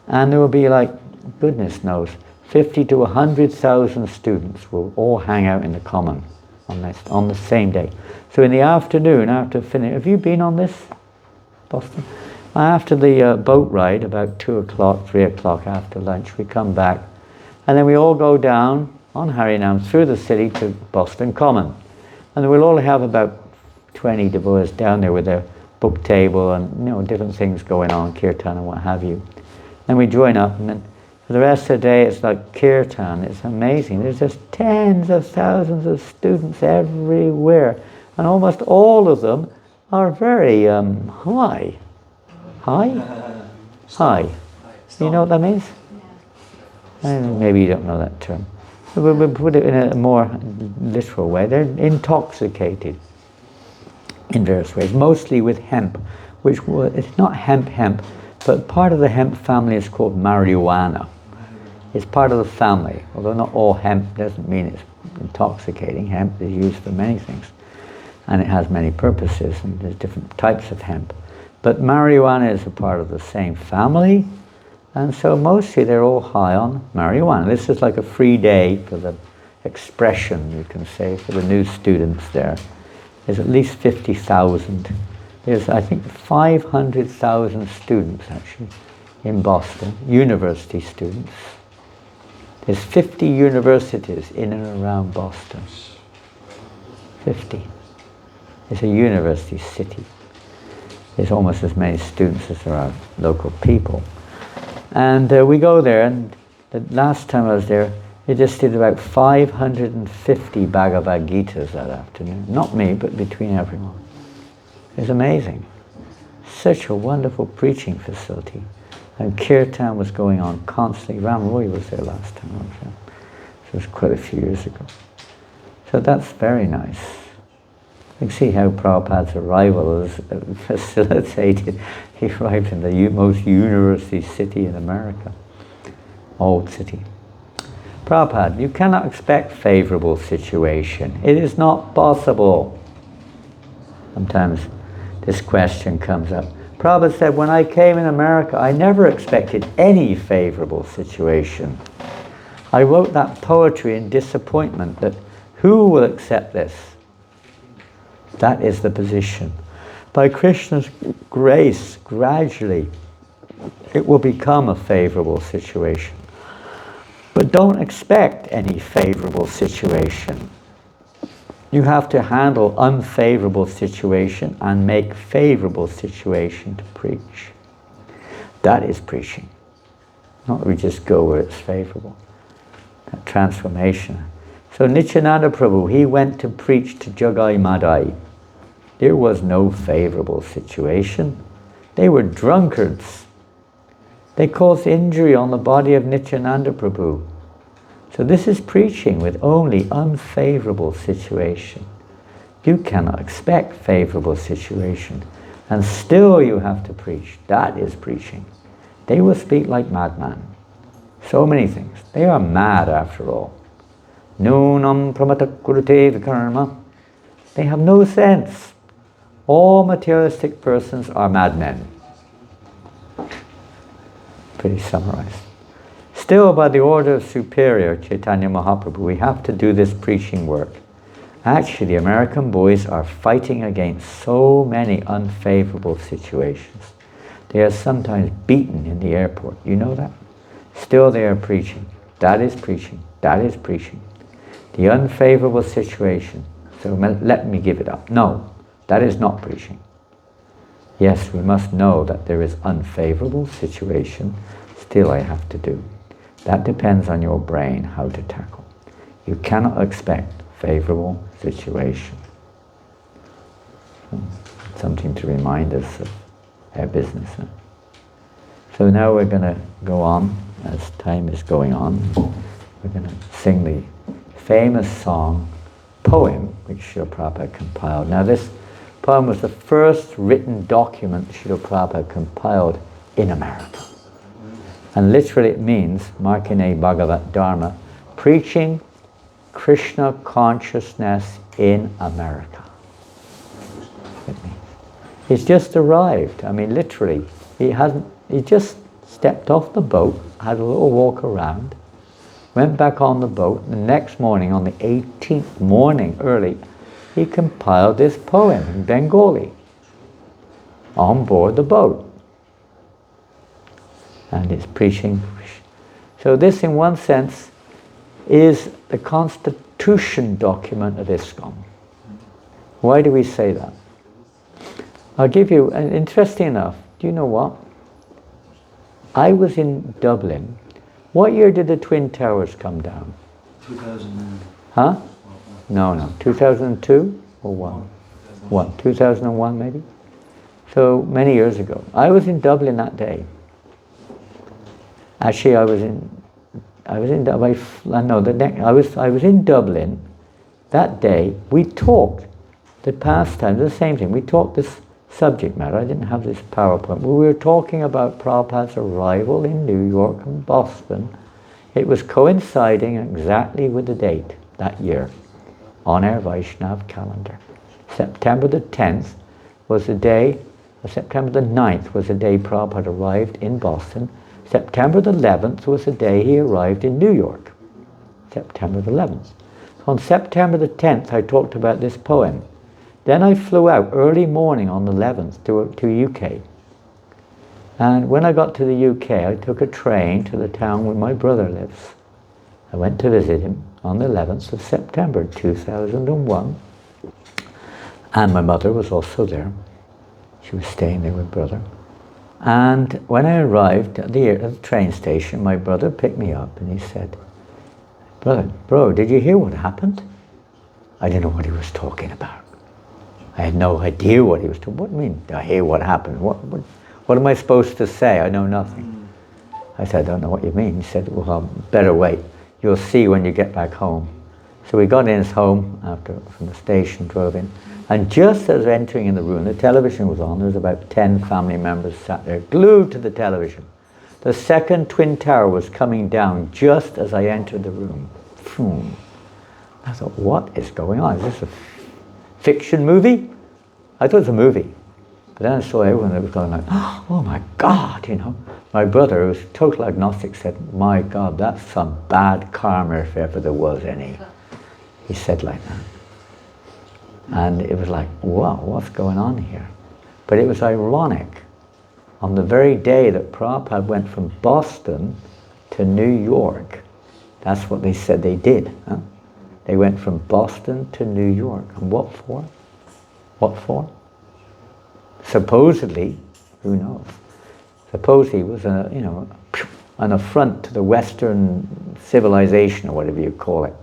And there will be, like, goodness knows, 50 to 100,000 students will all hang out in the Common on the same day. So in the afternoon, after finish, have you been on this, Boston? After the boat ride, about 2 o'clock, 3 o'clock after lunch, we come back, and then we all go down on Harinam through the city to Boston Common. And we'll all have about 20 devotees down there with their book table and different things going on, kirtan and what have you. Then we join up, and then for the rest of the day it's like kirtan. It's amazing. There's just tens of thousands of students everywhere, and almost all of them are very high. High. You know what that means? Maybe you don't know that term. We'll put it in a more literal way. They're intoxicated in various ways, mostly with hemp, it's not hemp, but part of the hemp family is called marijuana. It's part of the family, although not all hemp doesn't mean it's intoxicating. Hemp is used for many things, and it has many purposes, and there's different types of hemp. But marijuana is a part of the same family, and so mostly they're all high on marijuana. This is like a free day for the expression, you can say, for the new students there. There's at least 50,000. There's, I think, 500,000 students, actually, in Boston, university students. There's 50 universities in and around Boston. 50. It's a university city. There's almost as many students as there are local people. And we go there, and the last time I was there, He just did about 550 Bhagavad Gitas that afternoon. Not me, but between everyone. It was amazing. Such a wonderful preaching facility. And Kirtan was going on constantly. Ram Roy was there last time I was there. So it was quite a few years ago. So that's very nice. You can see how Prabhupada's arrival was facilitated. He arrived in the most university city in America. Old city. Prabhupada, you cannot expect favorable situation. It is not possible. Sometimes this question comes up. Prabhupada said, when I came in America, I never expected any favorable situation. I wrote that poetry in disappointment that who will accept this? That is the position. By Krishna's grace, gradually, it will become a favorable situation. But don't expect any favorable situation. You have to handle unfavorable situation and make favorable situation to preach. That is preaching. Not that we just go where it's favorable. That transformation. So Nityananda Prabhu, he went to preach to Jagai Madai. There was no favorable situation. They were drunkards. They caused injury on the body of Nityananda Prabhu. So this is preaching with only unfavorable situation. You cannot expect favorable situation. And still you have to preach. That is preaching. They will speak like madmen. So many things. They are mad after all. Nunam pramata kurute vikarma. They have no sense. All materialistic persons are madmen. Pretty summarized. Still, by the order of Superior Chaitanya Mahaprabhu, we have to do this preaching work. Actually, the American boys are fighting against so many unfavorable situations. They are sometimes beaten in the airport. You know that? Still they are preaching. That is preaching. That is preaching. The unfavorable situation. So let me give it up. No, that is not preaching. Yes, we must know that there is unfavorable situation. Still I have to do. That depends on your brain how to tackle. You cannot expect favorable situation. Something to remind us of our business. Huh? So now we're going to go on, as time is going on. We're going to sing the famous song, poem, which Srila Prabhupada compiled. Now this poem was the first written document Srila Prabhupada compiled in America. And literally it means, Markine Bhagavata Dharma, preaching Krishna consciousness in America. He's just arrived. I mean, literally, he just stepped off the boat, had a little walk around, went back on the boat. The next morning, on the 18th morning early, he compiled this poem in Bengali on board the boat. And it's preaching. So this, in one sense, is the constitution document of ISKCON. Why do we say that? I'll give you, and interesting enough, do you know what? I was in Dublin. What year did the Twin Towers come down? 2009. Huh? No. 2002 or 1? 2001 maybe? So many years ago. I was in Dublin that day. Actually, I was in Dublin that day. We talked the pastime, the same thing. We talked this subject matter. I didn't have this PowerPoint. We were talking about Prabhupada's arrival in New York and Boston. It was coinciding exactly with the date that year on our Vaishnav calendar. September the 10th was the day, September the 9th was the day Prabhupada arrived in Boston. September the 11th was the day he arrived in New York. September the 11th. On September the 10th, I talked about this poem. Then I flew out early morning on the 11th to UK. And when I got to the UK, I took a train to the town where my brother lives. I went to visit him on the 11th of September 2001. And my mother was also there. She was staying there with brother. And when I arrived at the train station, my brother picked me up and he said, bro, did you hear what happened? I didn't know what he was talking about. I had no idea what he was talking about. What do you mean, I hear what happened? What am I supposed to say? I know nothing. I said, I don't know what you mean. He said, well, better wait. You'll see when you get back home. So we got in his home from the station, drove in. And just as entering in the room, the television was on. There was about 10 family members sat there, glued to the television. The second twin tower was coming down just as I entered the room. Boom. I thought, what is going on? Is this a fiction movie? I thought it was a movie. But then I saw everyone that was going like, oh my God, you know. My brother, who was total agnostic, said, my God, that's some bad karma if ever there was any. He said like that. And it was like, wow, what's going on here? But it was ironic. On the very day that Prabhupada went from Boston to New York, that's what they said they did. Huh? They went from Boston to New York. And what for? What for? Supposedly, who knows? Supposedly it was an affront to the Western civilization, or whatever you call it,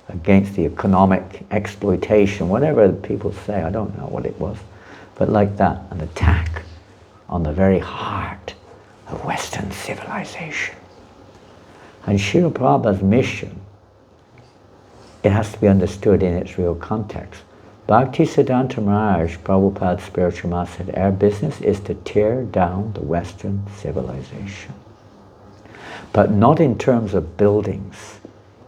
against the economic exploitation, whatever people say, I don't know what it was. But like that, an attack on the very heart of Western civilization. And Srila Prabhupada's mission, it has to be understood in its real context. Bhaktisiddhanta Maharaj, Prabhupada's spiritual master, said, our business is to tear down the Western civilization. But not in terms of buildings,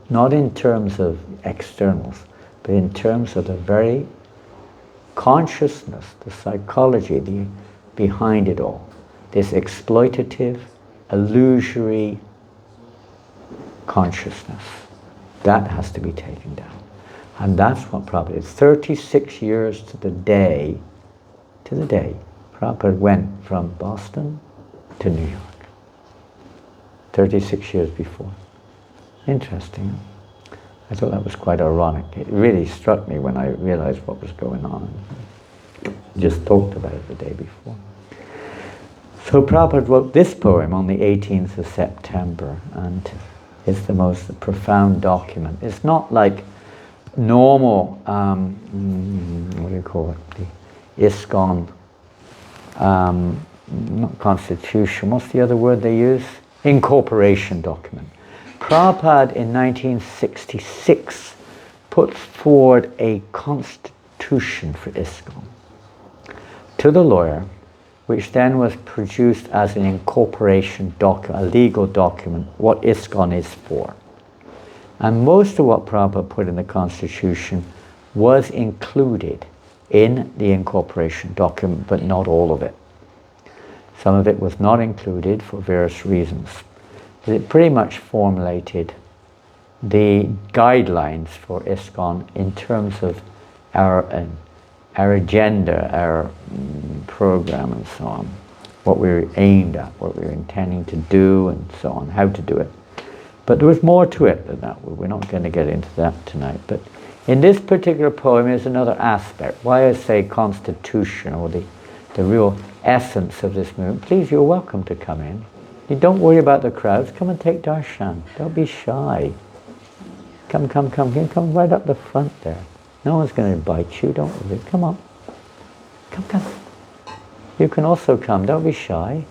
not in terms of externals, but in terms of the very consciousness, the psychology behind it all. This exploitative, illusory consciousness. That has to be taken down. And that's what Prabhupada did. 36 years to the day, Prabhupada went from Boston to New York. 36 years before. Interesting. I thought that was quite ironic. It really struck me when I realized what was going on. Just talked about it the day before. So Prabhupada wrote this poem on the 18th of September, and it's the most profound document. It's not like normal, what do you call it, the ISKCON, not constitution, what's the other word they use? Incorporation document. Prabhupada in 1966 put forward a constitution for ISKCON to the lawyer, which then was produced as an incorporation document, a legal document, what ISKCON is for. And most of what Prabhupada put in the Constitution was included in the incorporation document, but not all of it. Some of it was not included for various reasons. It pretty much formulated the guidelines for ISKCON in terms of our agenda, our program and so on, what we were aimed at, what we were intending to do and so on, how to do it. But there was more to it than that. We're not going to get into that tonight. But in this particular poem is another aspect. Why I say constitution, or the real essence of this movement. Please, you're welcome to come in. You don't worry about the crowds. Come and take darshan. Don't be shy. Come right up the front there. No one's going to bite you. Don't worry. Come on. Come. You can also come. Don't be shy.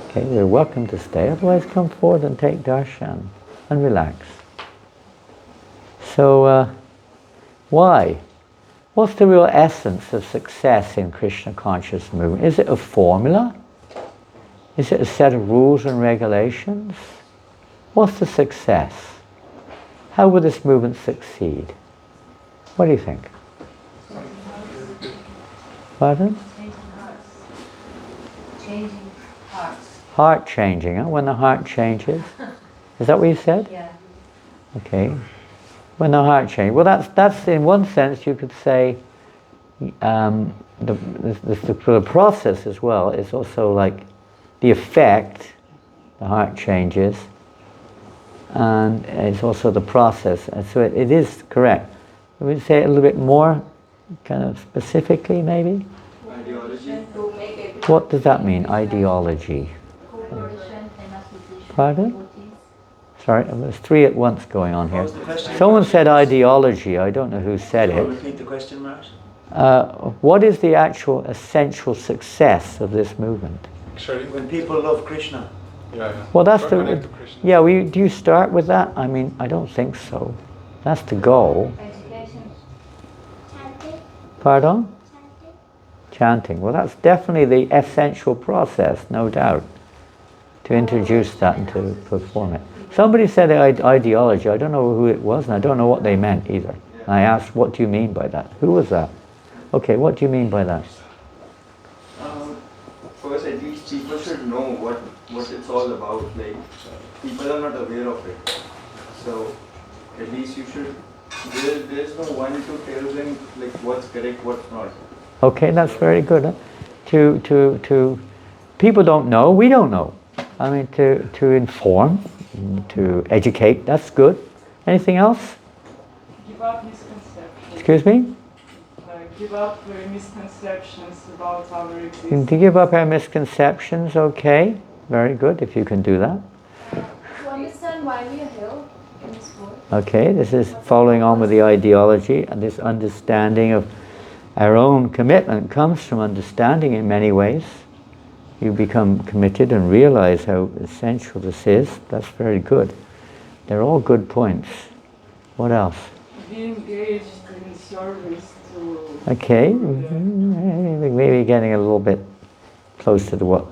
Okay, you're welcome to stay. Otherwise, come forward and take darshan and relax. So, why? What's the real essence of success in Krishna conscious movement? Is it a formula? Is it a set of rules and regulations? What's the success? How will this movement succeed? What do you think? Pardon? Changing hearts. Heart changing, huh? When the heart changes. Is that what you said? Yeah. Okay. When the heart changes. Well, that's in one sense you could say the process as well is also like the effect, the heart changes, and it's also the process. And so it is correct. Would you say it a little bit more, kind of specifically maybe? Ideology. What does that mean, ideology? Cooperation and association. Pardon? Sorry, there's three at once going on What here. was the question? Someone said ideology. I don't know who said Can you it. repeat the question, Mars? What is the actual essential success of this movement? Actually, When people love Krishna. yeah. Well, that's Connect the... to Krishna. Yeah, do you start with that? I mean, I don't think so. That's the goal. Education. Chanting. Pardon? Chanting. Chanting. Well, that's definitely the essential process, no doubt, to introduce that and to perform it. Somebody said ideology. I don't know who it was, and I don't know what they meant either. I asked, what do you mean by that? Who was that? Okay, what do you mean by that? First, at least people should know what it's all about. Like, people are not aware of it. So, at least you should. There's no one to tell them like what's correct, what's not. Okay, that's very good. Huh? To people don't know, we don't know. I mean, to inform, to educate, that's good. Anything else? Give up misconceptions. Excuse me? Give up misconceptions about our existence. To give up our misconceptions, okay. Very good, if you can do that. To understand why we are here in this world. Okay, this is following on with the ideology, and this understanding of our own commitment comes from understanding in many ways. You become committed and realize how essential this is. That's very good. They're all good points. What else? Be engaged in service to... Okay, maybe getting a little bit close to what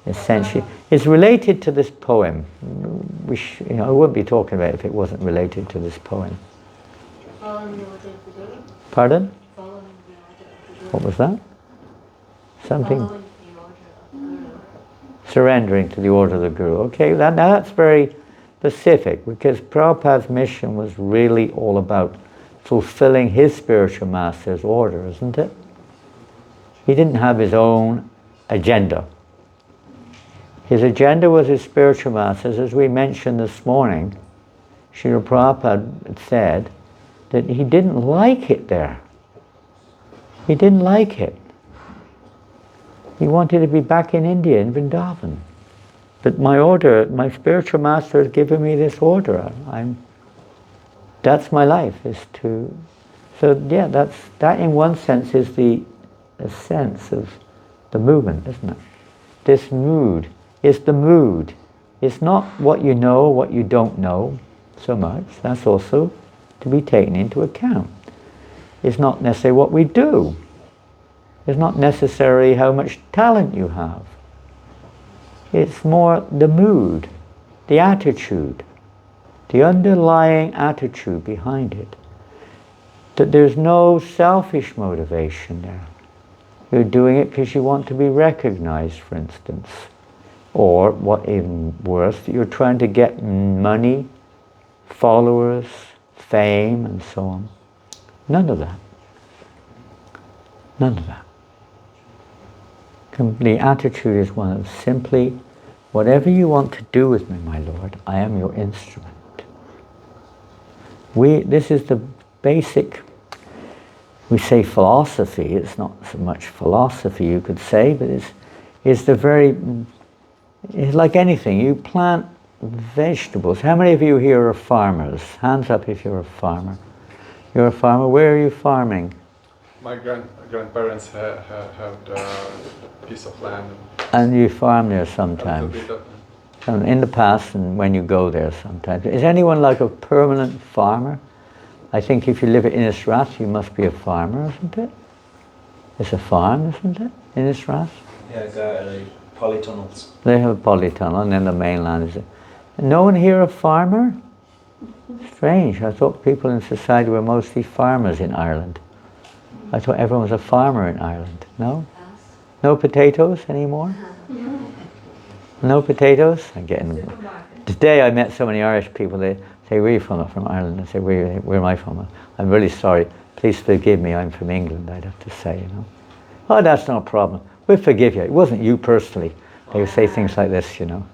essentially is related to this poem. I wouldn't be talking about it if it wasn't related to this poem. Following the order of the Guru. Pardon? Following the order of the Guru. What was that? Something. Following the order of the Guru. Surrendering to the order of the Guru. Okay, now that's very specific, because Prabhupada's mission was really all about fulfilling his spiritual master's order, isn't it? He didn't have his own agenda. His agenda was his spiritual master's. As we mentioned this morning, Srila Prabhupada said that he didn't like it there. He didn't like it. He wanted to be back in India, in Vrindavan. But my spiritual master has given me this order. That's my life, is to... So yeah, that in one sense is the sense of the movement, isn't it? This mood is the mood. It's not what you know, what you don't know so much. That's also to be taken into account. It's not necessarily what we do. It's not necessarily how much talent you have. It's more the mood, the attitude, the underlying attitude behind it. That there's no selfish motivation there. You're doing it because you want to be recognized, for instance. Or, what even worse, that you're trying to get money, followers, fame, and so on. None of that. None of that. The attitude is one of simply, whatever you want to do with me, my Lord, I am your instrument. This is the basic, we say philosophy, it's not so much philosophy you could say, but it's like anything. You plant vegetables. How many of you here are farmers? Hands up if you're a farmer. You're a farmer. Where are you farming? My grandparents had a piece of land. And you farm there A sometimes. little bit of, And in the past, and when you go there sometimes. Is anyone like a permanent farmer? I think if you live at Innisrath, you must be a farmer, isn't it? It's a farm, isn't it? Innisrath? Yeah, like polytunnels. They have a polytunnel, and then the mainland is. No one here a farmer? Strange. I thought people in society were mostly farmers in Ireland. I thought everyone was a farmer in Ireland. No? No potatoes anymore? No potatoes? I'm getting... Today I met so many Irish people, they say, where are you from? I'm from Ireland. I say, where am I from? I'm really sorry. Please forgive me, I'm from England, I'd have to say, Oh, that's no problem. We'll forgive you. It wasn't you personally. They would say things like this, So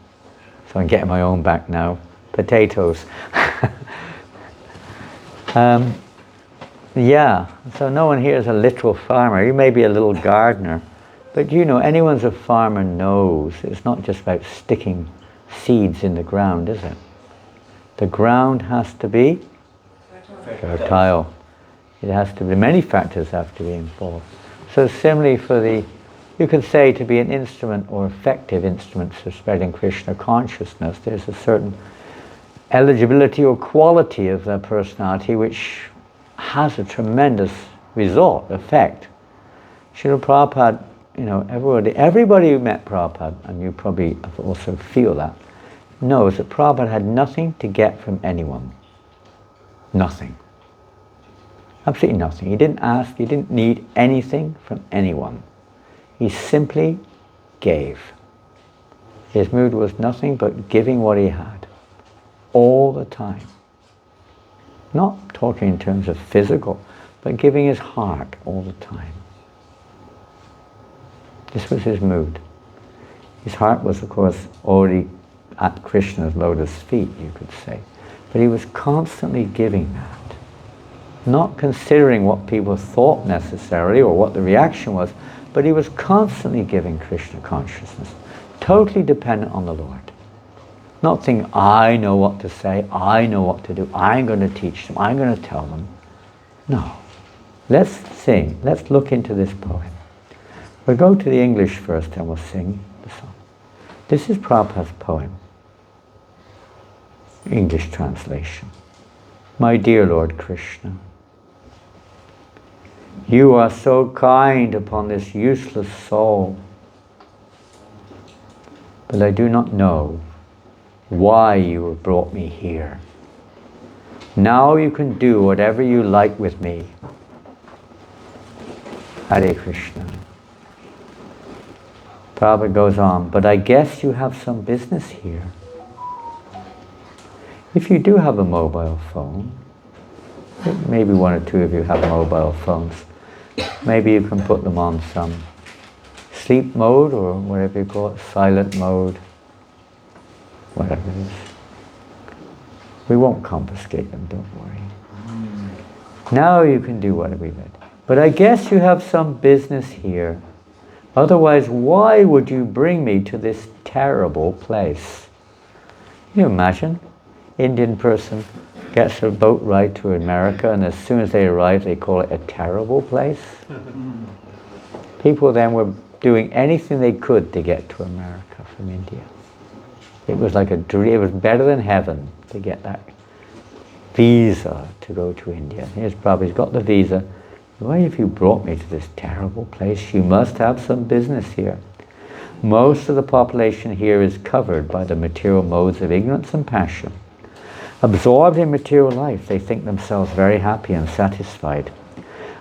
I'm getting my own back now. Potatoes. Yeah, so no one here is a literal farmer. You may be a little gardener. But anyone's a farmer knows it's not just about sticking seeds in the ground, is it? The ground has to be fertile. It has to be, many factors have to be involved. So similarly for you could say to be an instrument or effective instrument for spreading Krishna consciousness, there's a certain eligibility or quality of the personality which has a tremendous result, effect. Srila Prabhupada, everybody who met Prabhupada, and you probably also feel that, knows that Prabhupada had nothing to get from anyone. Nothing. Absolutely nothing. He didn't ask, he didn't need anything from anyone. He simply gave. His mood was nothing but giving what he had. All the time. Not talking in terms of physical, but giving his heart all the time. This was his mood. His heart was, of course, already at Krishna's lotus feet, you could say. But he was constantly giving that. Not considering what people thought necessarily or what the reaction was, but he was constantly giving Krishna consciousness. Totally dependent on the Lord. Not thinking, I know what to say, I know what to do, I'm going to teach them, I'm going to tell them. No. Let's sing, let's look into this poem. We'll go to the English first and we'll sing the song. This is Prabhupada's poem. English translation. My dear Lord Krishna, you are so kind upon this useless soul, but I do not know why you have brought me here. Now you can do whatever you like with me. Hare Krishna. Prabhupada goes on, but I guess you have some business here. If you do have a mobile phone, maybe one or two of you have mobile phones, maybe you can put them on some sleep mode or whatever you call it, silent mode, whatever it is. We won't confiscate them, don't worry. Now you can do whatever we did. But I guess you have some business here. Otherwise, why would you bring me to this terrible place? Can you imagine? Indian person gets a boat ride to America, and as soon as they arrive, they call it a terrible place. People then were doing anything they could to get to America from India. It was like a dream. It was better than heaven to get that visa to go to India. Here's Prabhupada, he's got the visa. Why have you brought me to this terrible place? You must have some business here. Most of the population here is covered by the material modes of ignorance and passion. Absorbed in material life, they think themselves very happy and satisfied.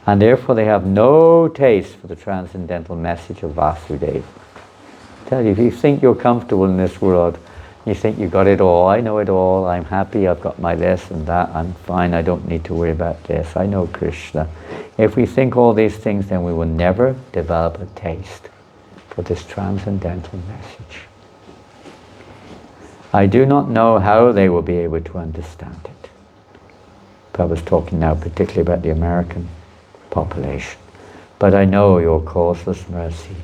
And therefore they have no taste for the transcendental message of Vasudeva. I tell you, if you think you're comfortable in this world, you think you got it all, I know it all, I'm happy, I've got my this and that, I'm fine, I don't need to worry about this, I know Krishna. If we think all these things, then we will never develop a taste for this transcendental message. I do not know how they will be able to understand it. Prabhupada's talking now particularly about the American population. But I know your causeless mercy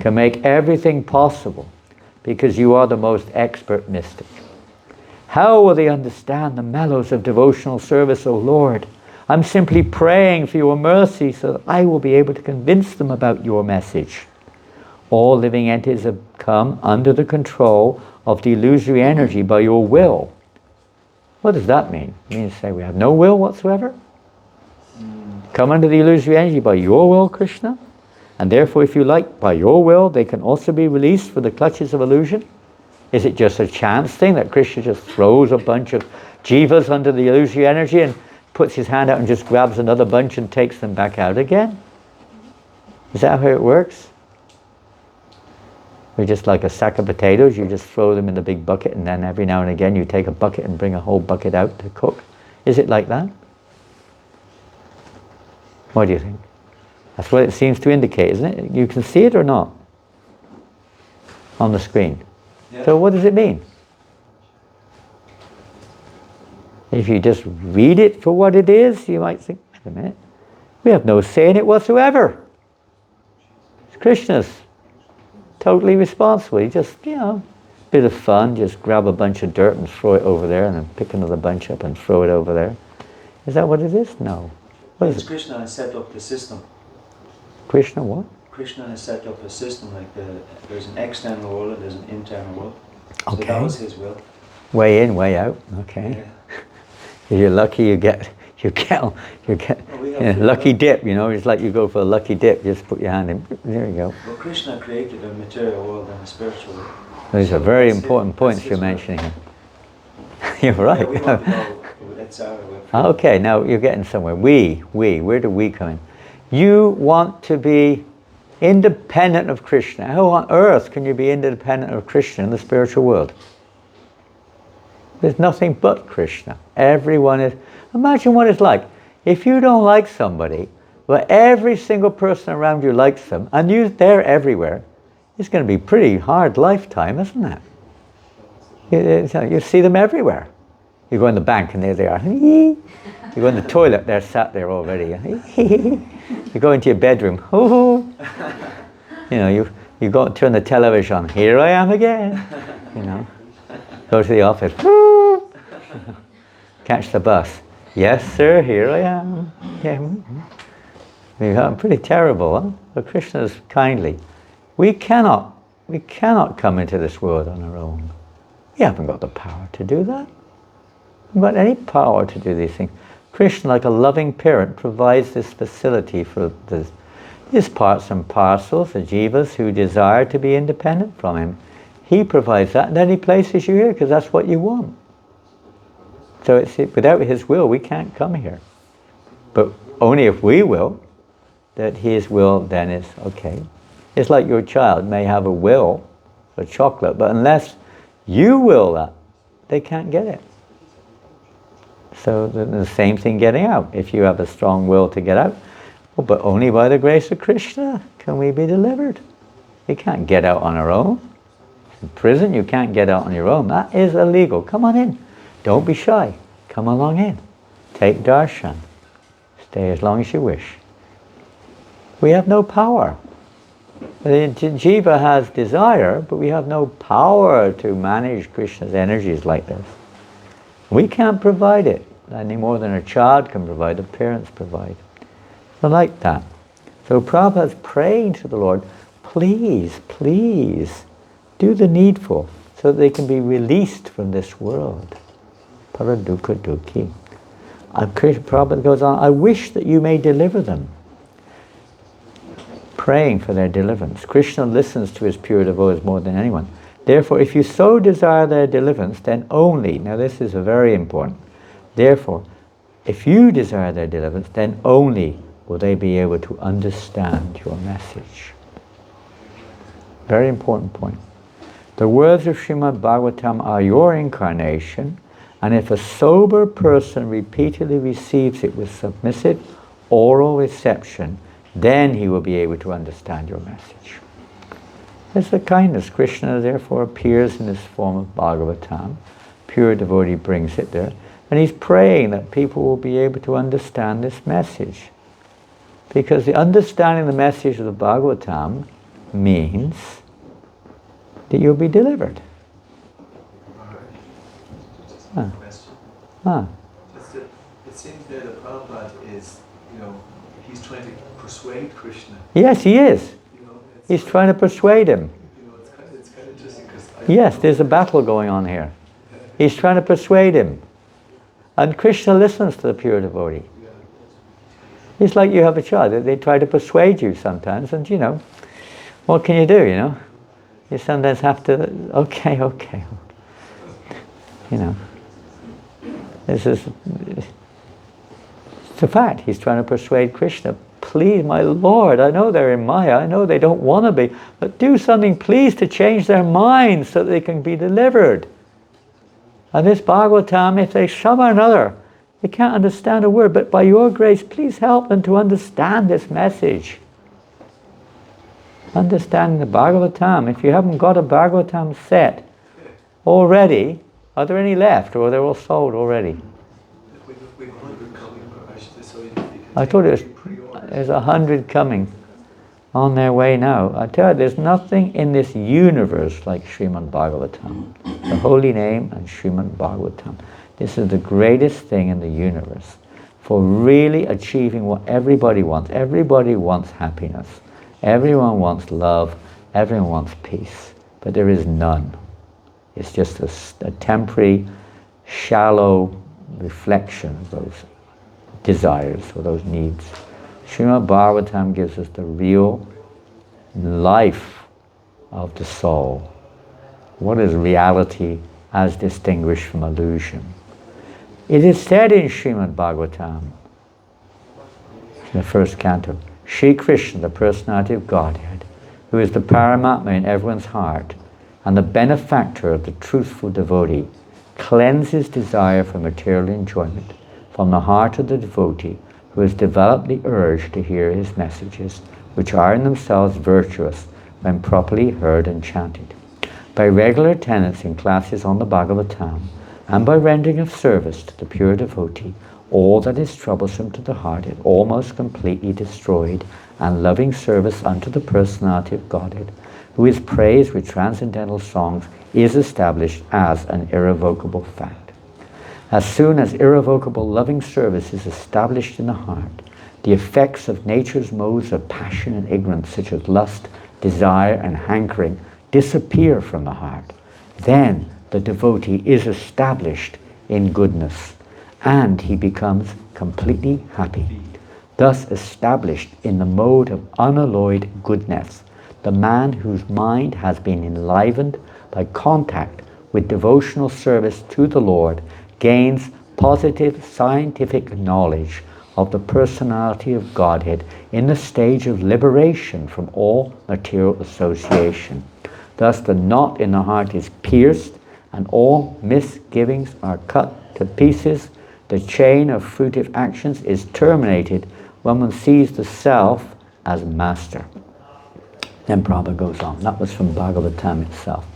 can make everything possible because you are the most expert mystic. How will they understand the mellows of devotional service, O Lord? I'm simply praying for your mercy so that I will be able to convince them about your message. All living entities have come under the control of the illusory energy by your will. What does that mean? It means to say we have no will whatsoever? Come under the illusory energy by your will, Krishna? And therefore, if you like, by your will, they can also be released from the clutches of illusion? Is it just a chance thing that Krishna just throws a bunch of jivas under the illusory energy and puts his hand out and just grabs another bunch and takes them back out again? Is that how it works? We're just like a sack of potatoes, you just throw them in the big bucket and then every now and again you take a bucket and bring a whole bucket out to cook. Is it like that? What do you think? That's what it seems to indicate, isn't it? You can see it or not? On the screen. Yeah. So what does it mean? If you just read it for what it is, you might think, wait a minute, we have no say in it whatsoever. It's Krishna's totally responsible. He just, bit of fun, just grab a bunch of dirt and throw it over there and then pick another bunch up and throw it over there. Is that what it is? No. What is It's it? Krishna has set up the system. Krishna what? Krishna has set up a system like there's an external world and there's an internal world. So Okay. that was his will. Way in, way out. Okay. Yeah. If you're lucky, you get we have lucky dip. You know, it's like you go for a lucky dip. Just put your hand in. There you go. Well, Krishna created a material world and a spiritual world. These are very important points you're mentioning here. You're right. Yeah, we want to know. That's our way. Okay, now you're getting somewhere. Where do we come in? You want to be independent of Krishna. How on earth can you be independent of Krishna in the spiritual world? There's nothing but Krishna. Everyone is... Imagine what it's like. If you don't like somebody, but every single person around you likes them, and they're everywhere, it's going to be a pretty hard lifetime, isn't it? You see them everywhere. You go in the bank and there they are. You go in the toilet, they're sat there already. You go into your bedroom. You go and turn the television on. Here I am again. Go to the office. Catch the bus. Yes, sir, here I am. Yeah. Pretty terrible, huh? But Krishna is kindly. We cannot come into this world on our own. We haven't got the power to do that. We haven't got any power to do these things. Krishna, like a loving parent, provides this facility for these parts and parcels, the jivas who desire to be independent from him. He provides that, and then he places you here because that's what you want. So without his will, we can't come here. But only if we will, that his will then is okay. It's like your child may have a will for chocolate, but unless you will that, they can't get it. So the same thing getting out. If you have a strong will to get out, but only by the grace of Krishna can we be delivered. We can't get out on our own. In prison, you can't get out on your own. That is illegal. Come on in. Don't be shy. Come along in. Take darshan. Stay as long as you wish. We have no power. The jiva has desire, but we have no power to manage Krishna's energies like this. We can't provide it any more than a child can provide, the parents provide. So like that. So Prabhupada's praying to the Lord, please, please, do the needful so that they can be released from this world. Paradukha dukhi. Prabhupada goes on, I wish that you may deliver them. Praying for their deliverance. Krishna listens to his pure devotees more than anyone. Therefore, if you so desire their deliverance, then only, now this is very important, therefore, if you desire their deliverance, then only will they be able to understand your message. Very important point. The words of Srimad Bhagavatam are your incarnation, and if a sober person repeatedly receives it with submissive oral reception, then he will be able to understand your message. It's the kindness. Krishna therefore appears in this form of Bhagavatam. Pure devotee brings it there. And he's praying that people will be able to understand this message. Because the understanding the message of the Bhagavatam means that you'll be delivered. Question. Just that it seems there that Prabhupada is, he's trying to persuade Krishna. Yes, he is. He's trying to persuade him. It's kind of interesting because yes, there's a battle going on here. He's trying to persuade him. And Krishna listens to the pure devotee. It's like you have a child. They try to persuade you sometimes, and what can you do, You sometimes have to, okay. This is, it's a fact. He's trying to persuade Krishna. Please, my Lord, I know they're in Maya, I know they don't want to be, but do something, please, to change their minds so that they can be delivered. And this Bhagavatam, if they somehow or another, they can't understand a word, but by your grace, please help them to understand this message. Understanding the Bhagavatam. If you haven't got a Bhagavatam set already, are there any left, or they're all sold already? we've 100 coming, so I thought there's 100 coming. on their way now. I tell you, there's nothing in this universe like Srimad Bhagavatam. The holy name and Srimad Bhagavatam. This is the greatest thing in the universe for really achieving what everybody wants. Everybody wants happiness. Everyone wants love. Everyone wants peace. But there is none. It's just a temporary, shallow reflection of those desires or those needs. Srimad Bhagavatam gives us the real life of the soul. What is reality as distinguished from illusion? It is said in Srimad Bhagavatam, in the first canto, Shri Krishna, the personality of Godhead, who is the Paramatma in everyone's heart, and the benefactor of the truthful devotee, cleanses desire for material enjoyment from the heart of the devotee who has developed the urge to hear his messages, which are in themselves virtuous when properly heard and chanted. By regular attendance in classes on the Bhagavatam, and by rendering of service to the pure devotee, all that is troublesome to the heart is almost completely destroyed, and loving service unto the personality of Godhead, who is praised with transcendental songs, is established as an irrevocable fact. As soon as irrevocable loving service is established in the heart, the effects of nature's modes of passion and ignorance, such as lust, desire, and hankering, disappear from the heart. Then the devotee is established in goodness, and he becomes completely happy. Thus established in the mode of unalloyed goodness, the man whose mind has been enlivened by contact with devotional service to the Lord gains positive scientific knowledge of the personality of Godhead in the stage of liberation from all material association. Thus the knot in the heart is pierced, and all misgivings are cut to pieces. The chain of fruitive actions is terminated when one sees the self as master. Then Prabhupada goes on. That was from Bhagavatam itself.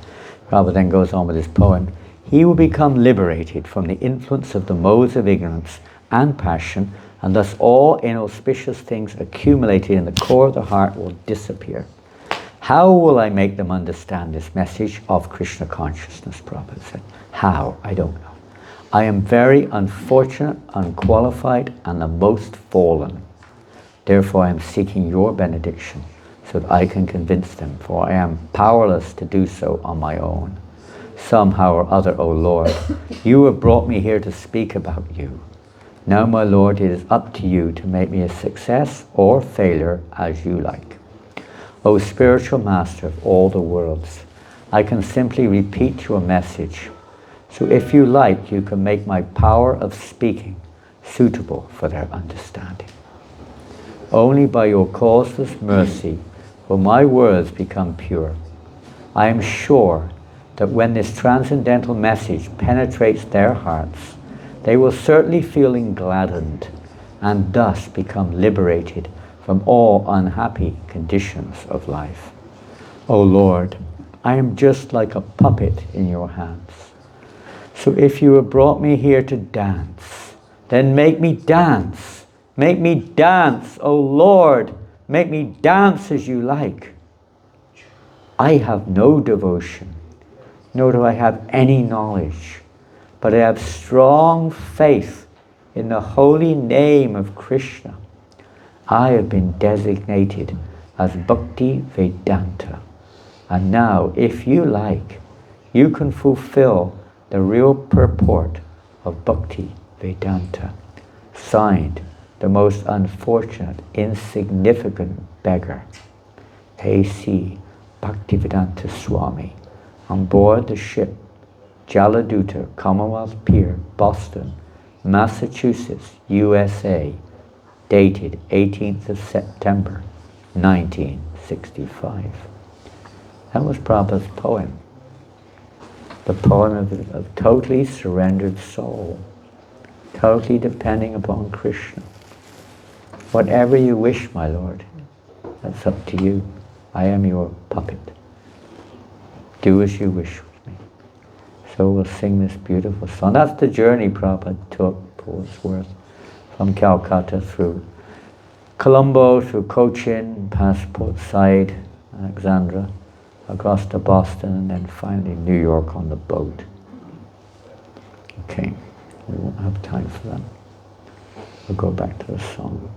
Prabhupada then goes on with his poem. He will become liberated from the influence of the modes of ignorance and passion, and thus all inauspicious things accumulated in the core of the heart will disappear. How will I make them understand this message of Krishna consciousness? Prabhupada said. How? I don't know. I am very unfortunate, unqualified, and the most fallen. Therefore I am seeking your benediction, so that I can convince them, for I am powerless to do so on my own. Somehow or other, O Lord, you have brought me here to speak about you. Now, my Lord, it is up to you to make me a success or failure as you like. O spiritual master of all the worlds, I can simply repeat your message. So if you like, you can make my power of speaking suitable for their understanding. Only by your causeless mercy will my words become pure. I am sure that when this transcendental message penetrates their hearts, they will certainly feel gladdened and thus become liberated from all unhappy conditions of life. O Lord, I am just like a puppet in your hands. So if you have brought me here to dance, then make me dance. Make me dance, O Lord. Make me dance as you like. I have no devotion, nor do I have any knowledge, but I have strong faith in the holy name of Krishna. I have been designated as Bhakti Vedanta. And now, if you like, you can fulfill the real purport of Bhakti Vedanta. Signed, the most unfortunate, insignificant beggar, A.C. Bhaktivedanta Swami, on board the ship Jaladuta, Commonwealth Pier, Boston, Massachusetts, USA, dated 18th of September, 1965. That was Prabhupada's poem. The poem of totally surrendered soul, totally depending upon Krishna. Whatever you wish, my Lord, that's up to you. I am your puppet. Do as you wish with me. So we'll sing this beautiful song. That's the journey Prabhupada took, for its worth, from Calcutta through Colombo through Cochin, past Port Said, Alexandra, across to Boston, and then finally New York on the boat. Okay, we won't have time for that. We'll go back to the song.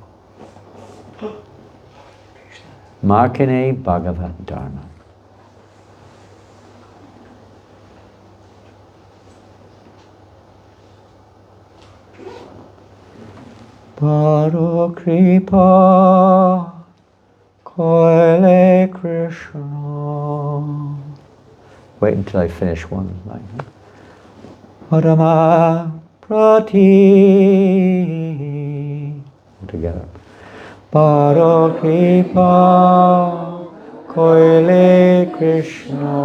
Markine Bhagavata Dharma. Paro Kripa Koile Krishna. Wait until I finish one line. Dharma Prati. Together. Paro Kripa Koile Krishna.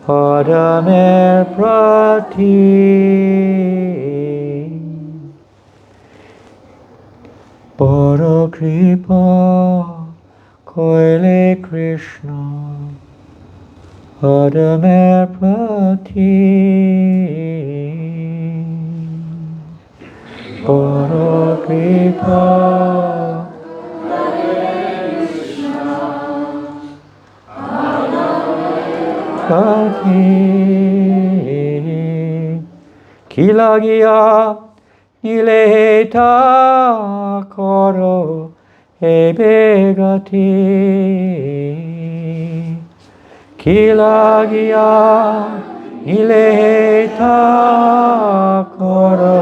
Padame Prati. Paro Kripa Koile Krishna. Padame Prati. Paro Kripa Prati. Kilagia Nileta Koro Ebegati. Kilagia Nileta Koro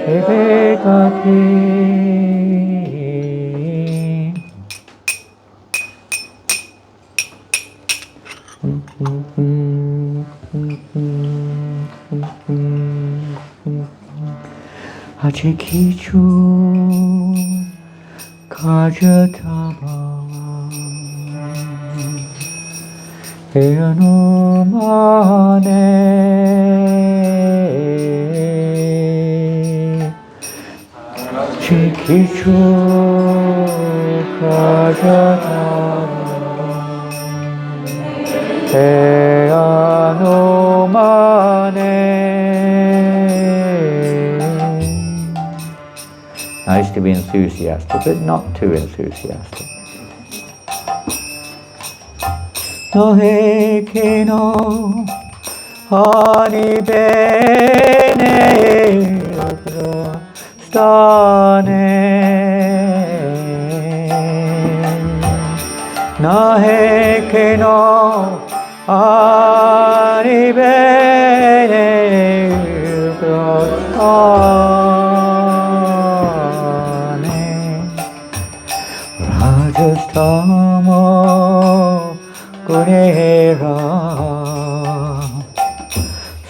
Ebegati. Achikichu Kajataba Eanomane Chikichu Kajataba Eanomane. Nice to be enthusiastic, but not too enthusiastic. No heke no ani bene stane. No heke no ani bene Rajastama Gunera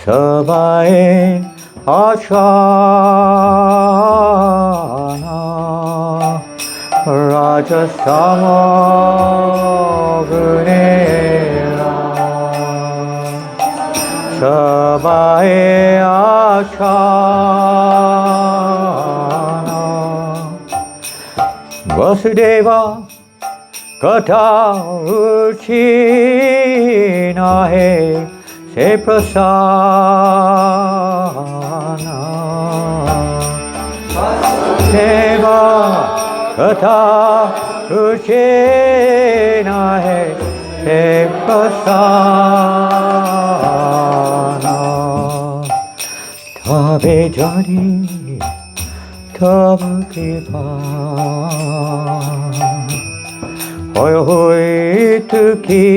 Sabae Achana Rajastama Gunera Sabae Achana Vasudeva Kata Uchina He Se Prasana Vasudeva Kata Uchina He Se Prasana Tabe Jani Tabe Kripa Hoy hoy tuki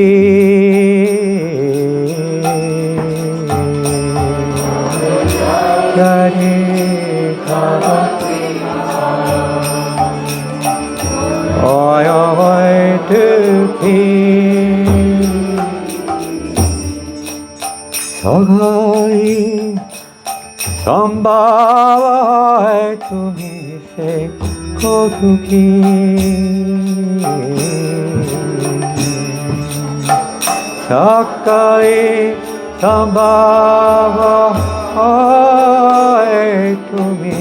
Jani Kava Hoy hoy tuki Sagai Sambhava tumi se kotuki Sakai Sambhava tumi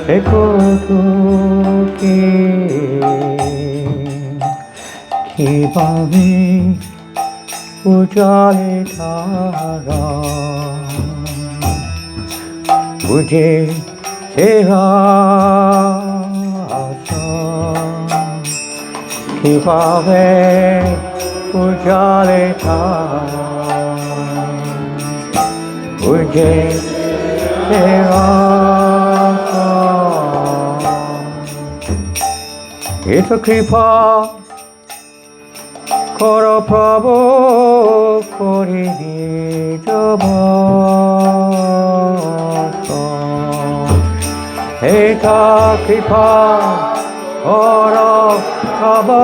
se kotuki Kibami ujale thara Mujhe Sera Kivave Ujaleta Uje Devasa Ita Kripa Koro Prabhu Kori Nijabasa Ita Kripa Koro Prabhu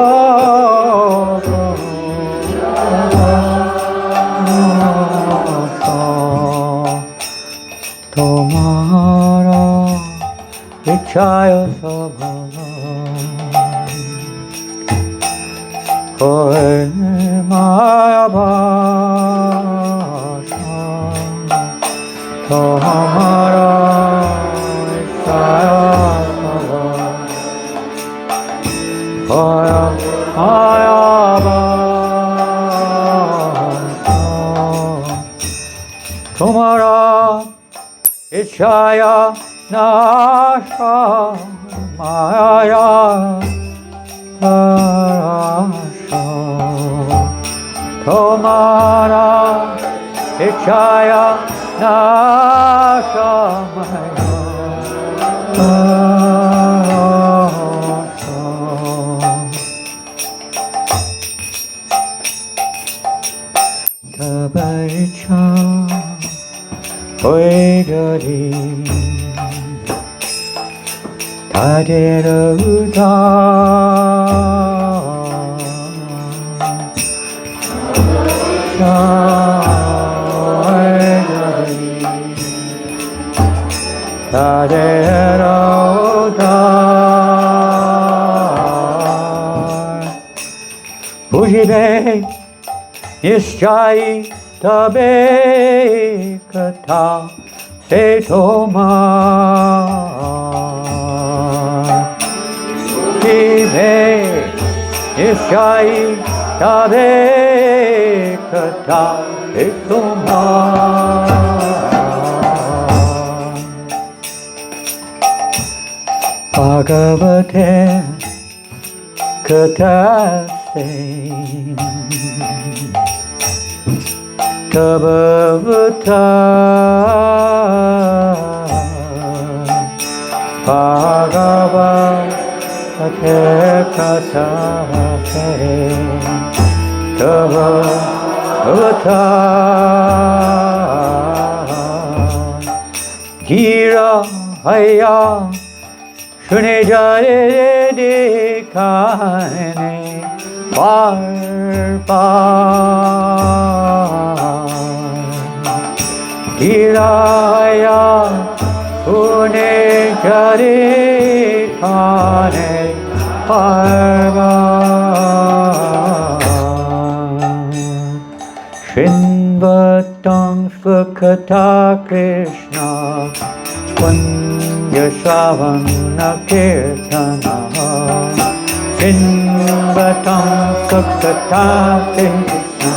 Tomara Vichaya Sabhala Hoy Maya Bhasha Tomara Vichaya Sabhala Hoy Maya Bhasha Tomara Ichaya Nasha Maya Nasha Tomara Ichaya Nasha Maya Nasha Tabaicha Oigari Tadera Uda Oigari Tadera Uda Pujibe Nischai Tabe Kata Se Tomar Jive Nischai Tabe Kata Se Tomar Bhagavate Kata Se Bhagavata Bhagavate Kathate Bhagavata Gira Haya Shune Jare Dekhane Hiraya Pune Jari Khane Parva Shinvatang Svakata Krishna Punya Shavana Kirtana Shinvatang Svakata Krishna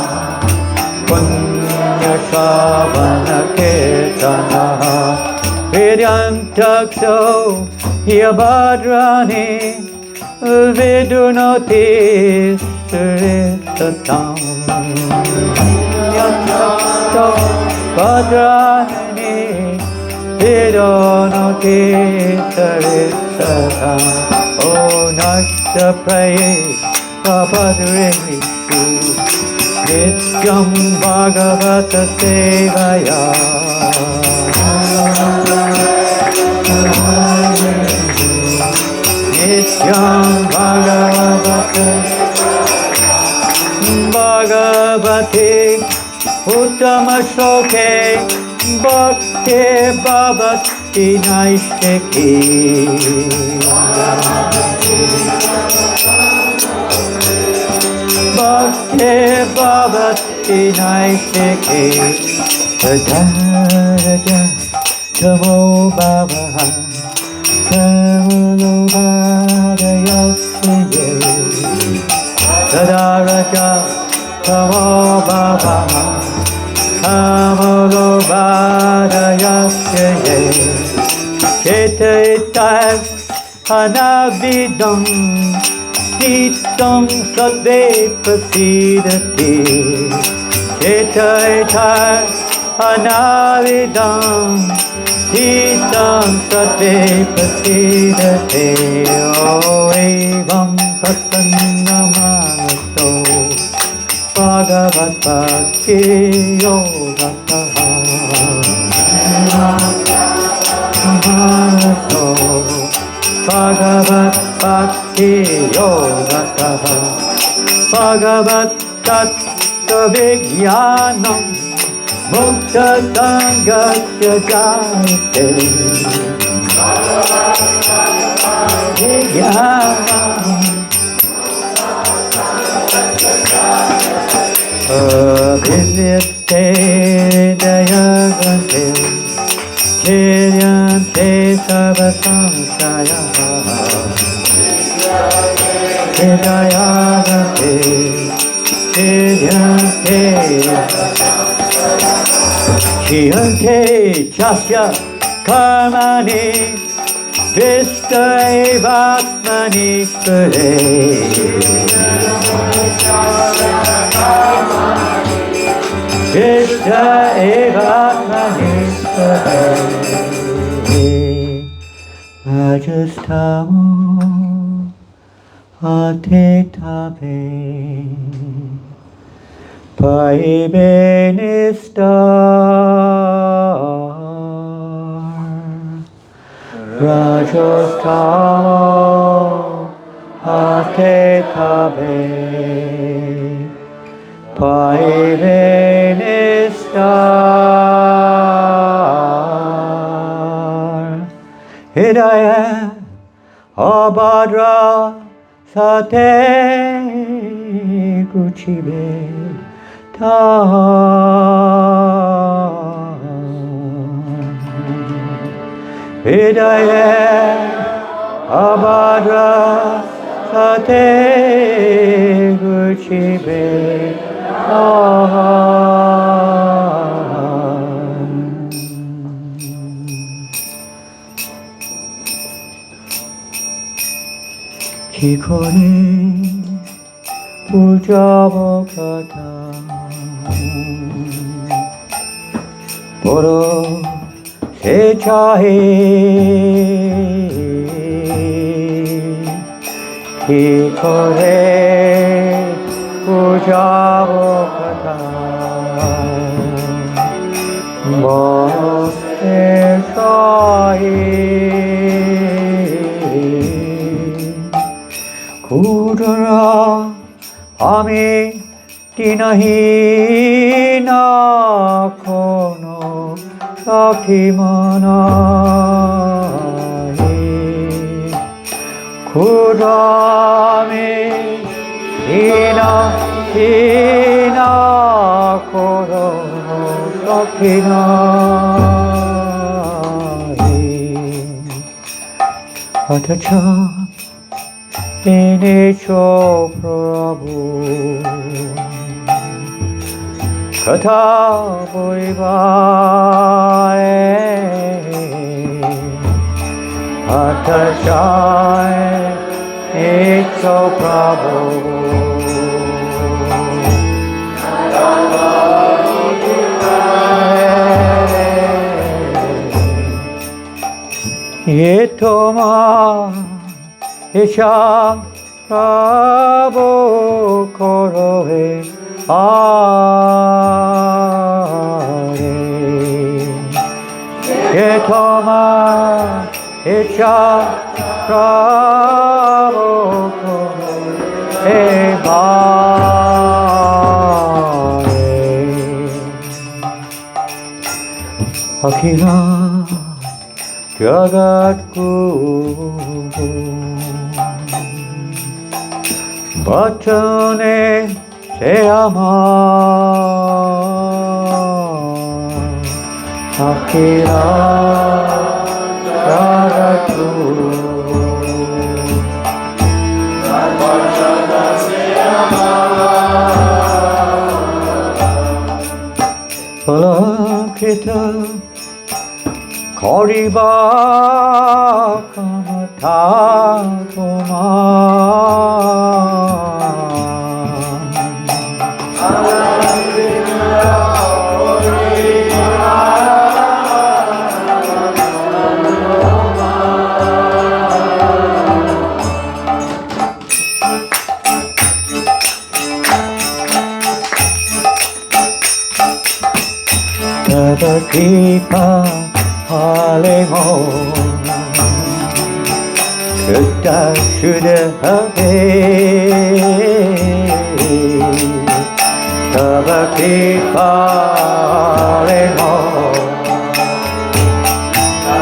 Punya Shavana Kirtana Vidyantakso Yabhadrani Vidunoti Sritatam Vidyantakso Bhadrani Vidunoti Sritatam Oh Nashta Praye Prabhadresu Nityam Bhagavata Sevaya Nityam Bhagavata Bhagavate Uttama Shloke Bhakti Bhavati Naishtaki Bhakti Bhavati Naishtaki Tadaraja Tamo Bhavaha Tamo Bhavayasya Tadaraja Tamo Bhavaha Tamo Bhavayasya Chetaita anavidam Titam sadve prasidati Chetaitar anavidam Titam sadve prasidati O evam prasannamanato Bhagavat Bhakti Yogataha Manato Bhagavat Bhakti Yogataha Bhagavat Tattva Vijnanam Mukta Sangasya Jayate Vijnanam Avidyate Dayagate Chiryante Savasamsaya Chiryagate Chiryante Chiryante Chasya Karmani Vista Evatmani Spare Vista Evatmani Spare Rajastamo Atetabe Paibenistar Rajastamo Atetabe Paibenistar Hidaya Abhadra Sate Guchibe Hidaya Abhadra Sate Guchibe 기코니 부자복하다 보러 세차해 기코니 부자복하다 보러 세차해 구르라 아미 디나히나 코노 사키마나히 구라미 디나히나 코노 사키나히 아타차 Inicho Prabhu Kata Burivae Atachai Nicho Prabhu Yetoma Isha Prabhu Korohe Are Yetoma Isha Prabhu Korohe Are Akila Jagat Guru Bachane se amar Akira Jagat Bachane se amar Palakita Koriba Kamata Tava Kripa Halemo Sutta Shuddha Have Tava Kripa Halemo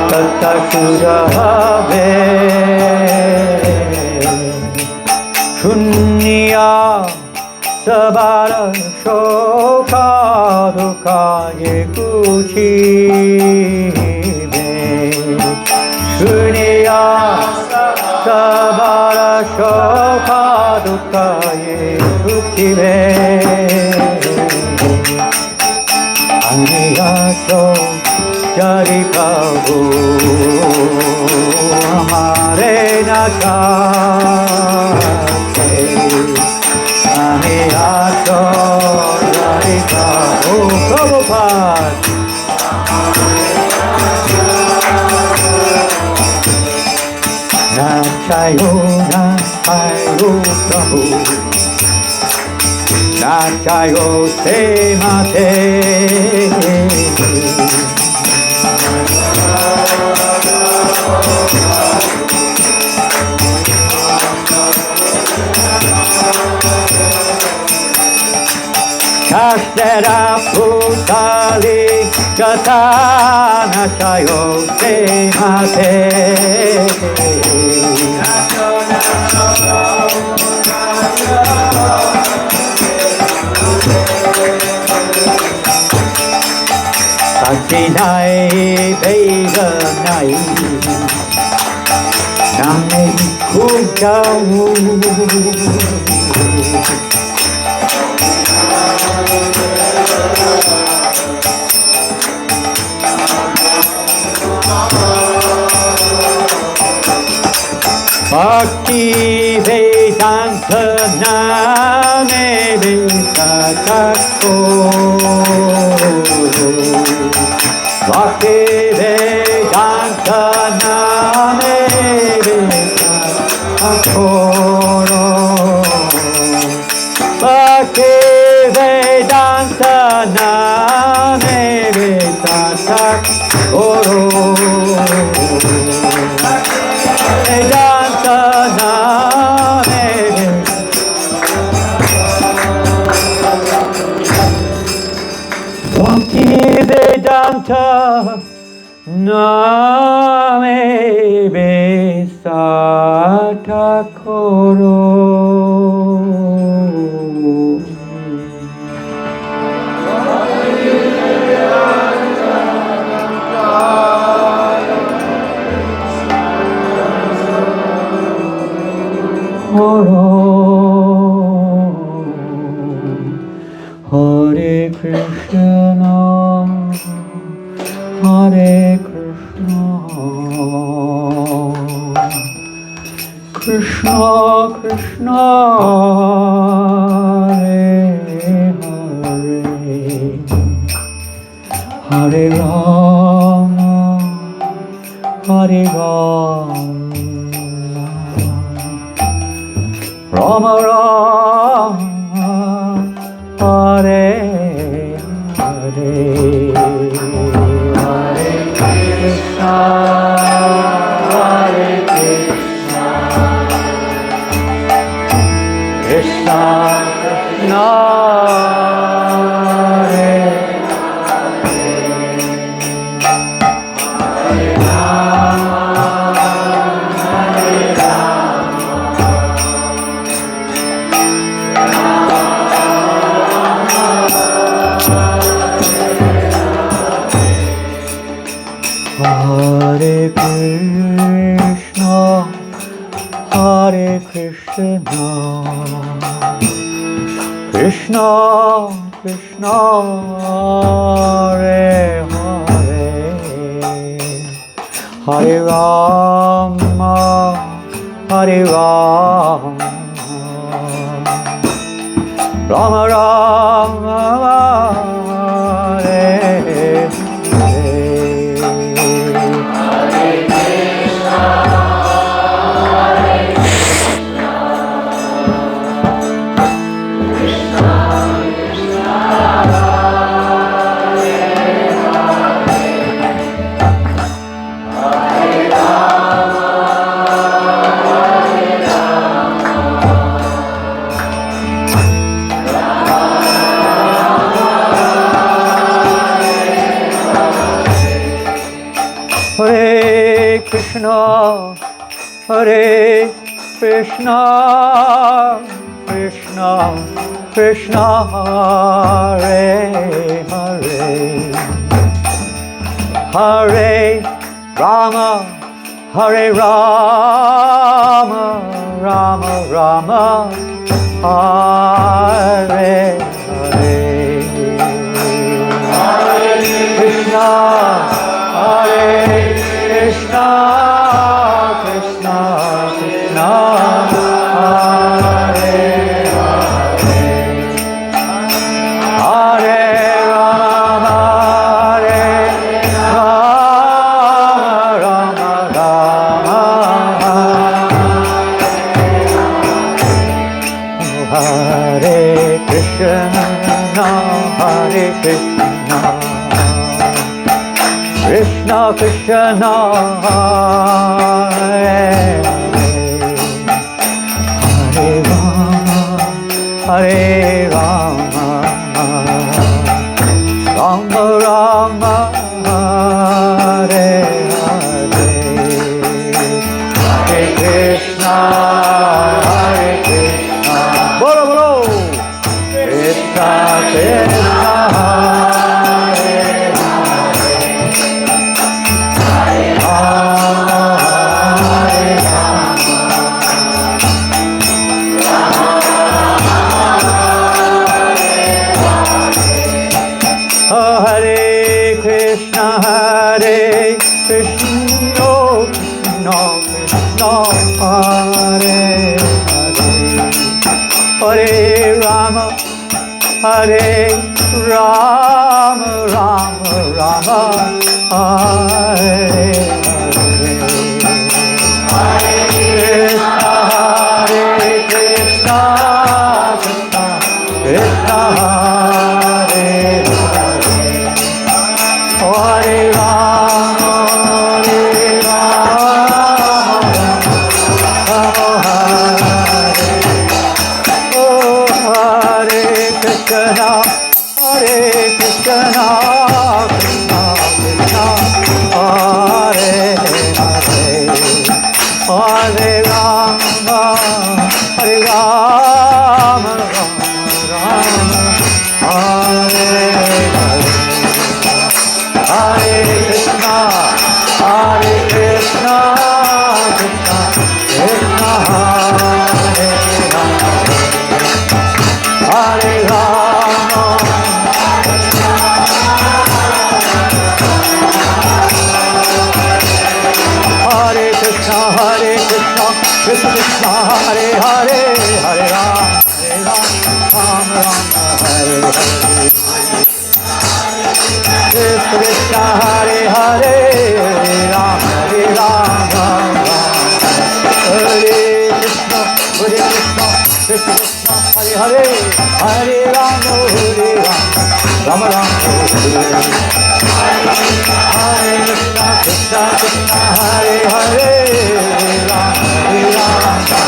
Sutta Shuddha Have Shunya Sabara Shoka Dukkha Yekuchi Shunya Sabara Shoka Dukkha Yekuchi Aniyato Jari Prabhu Amare Nachate Aniyato Jari Prabhu Prabhupada Nachayo Prabhu Nachayo Se Mate Kashtera Putali Katana Chayo Se Mate Sakti Nai Vega Nai Nami Kujau Bhakti Vedanta Name Vedanta Bhakti Vedanta Name Vedanta Bhakti Vedanta Name Vedanta Vedanta Name Bhakti Vedanta Name Vedanta Koro Hare Krishna, Hare Krishna, Krishna Krishna, Hare Hare, Hare Rama, Hare Rama, Rama Rama, Hare Hare, Hare Krishna, Hare Krishna, Krishna Krishna, Hare Hare, Hare Rama, Hare Hare Krishna, Hare Krishna, Krishna Krishna, Hare Hare, Hare Rama, Hare Rama, Rama Rama, Hare Hare. Krishna, Hare Krishna, Krishna Krishna, Hare Hare, Hare Rama, Hare Rama, Rama Rama, Hare Hare, Hare Krishna, Hare Krishna, Krishna Krishna, Hare Hare, Hare Rama, Hare Rama, Rama Rama, Hare Krishna, Hare Krishna, Krishna Krishna, Hare Hare, Hare Rama, Rama Rama, Hare Hare, Hare Krishna, Hare Krishna, bolo bolo, Krishna Krishna, Hare Hare, Hare Rama, Hare Hare Krishna, Hare Krishna, Krishna Krishna, Hare Hare, Hare Rama, Hare Rama, Rama Rama, Hare Hare, Hare Krishna, Hare Krishna, Krishna Krishna, Hare Hare, Hare Rama, Hare Rama, Hare Krishna, Hare Krishna, Krishna Krishna, Hare Hare, Hare Rama, Hare Rama, Rama Hare Hare, Hare Krishna, Hare Krishna, Krishna Krishna, Hare Hare, Hare Rama, Hare Krishna, Hare Krishna, Krishna Krishna, Hare Hare, Hare Rama, Rama Rama, Hare Hare, Krishna Krishna, Hare Hare, Hare Rama, Hare Krishna, Krishna Krishna, Hare Hare, Hare Rama, Rama Rama, Hare Krishna, Krishna Krishna, Hare Hare, Hare Rama,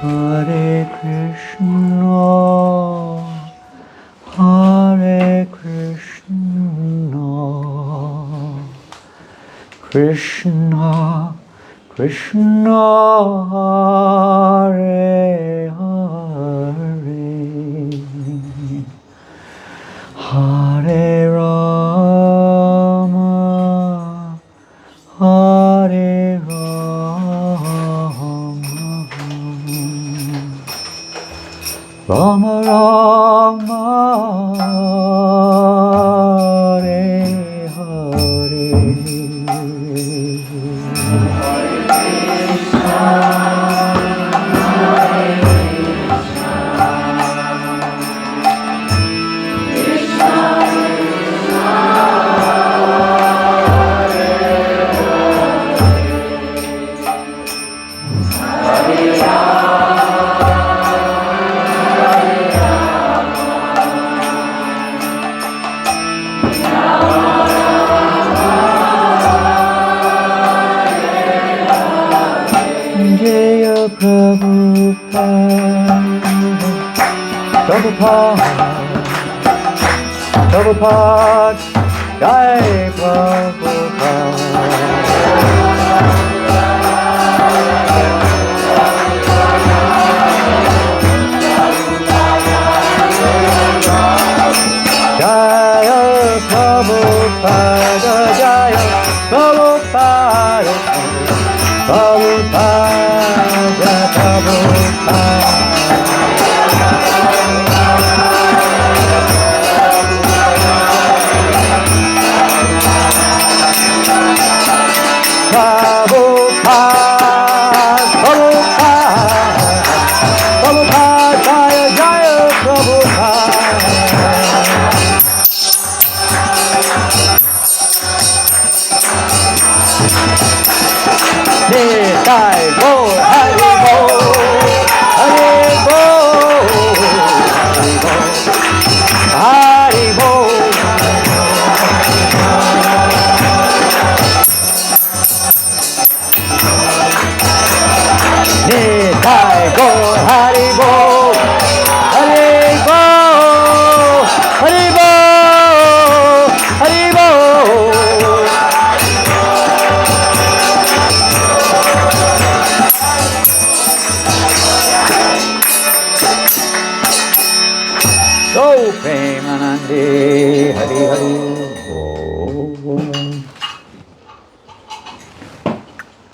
Hare Krishna, Hare Krishna, Krishna Krishna, Hare Hare, Hare Rama, Hare Rama, Rama Rama, Hare Hare, Jaya Prabhupada, Prabhupada, Jai Prabhupada, Jaya Prabhupada, Prabhupada, Prabhupada.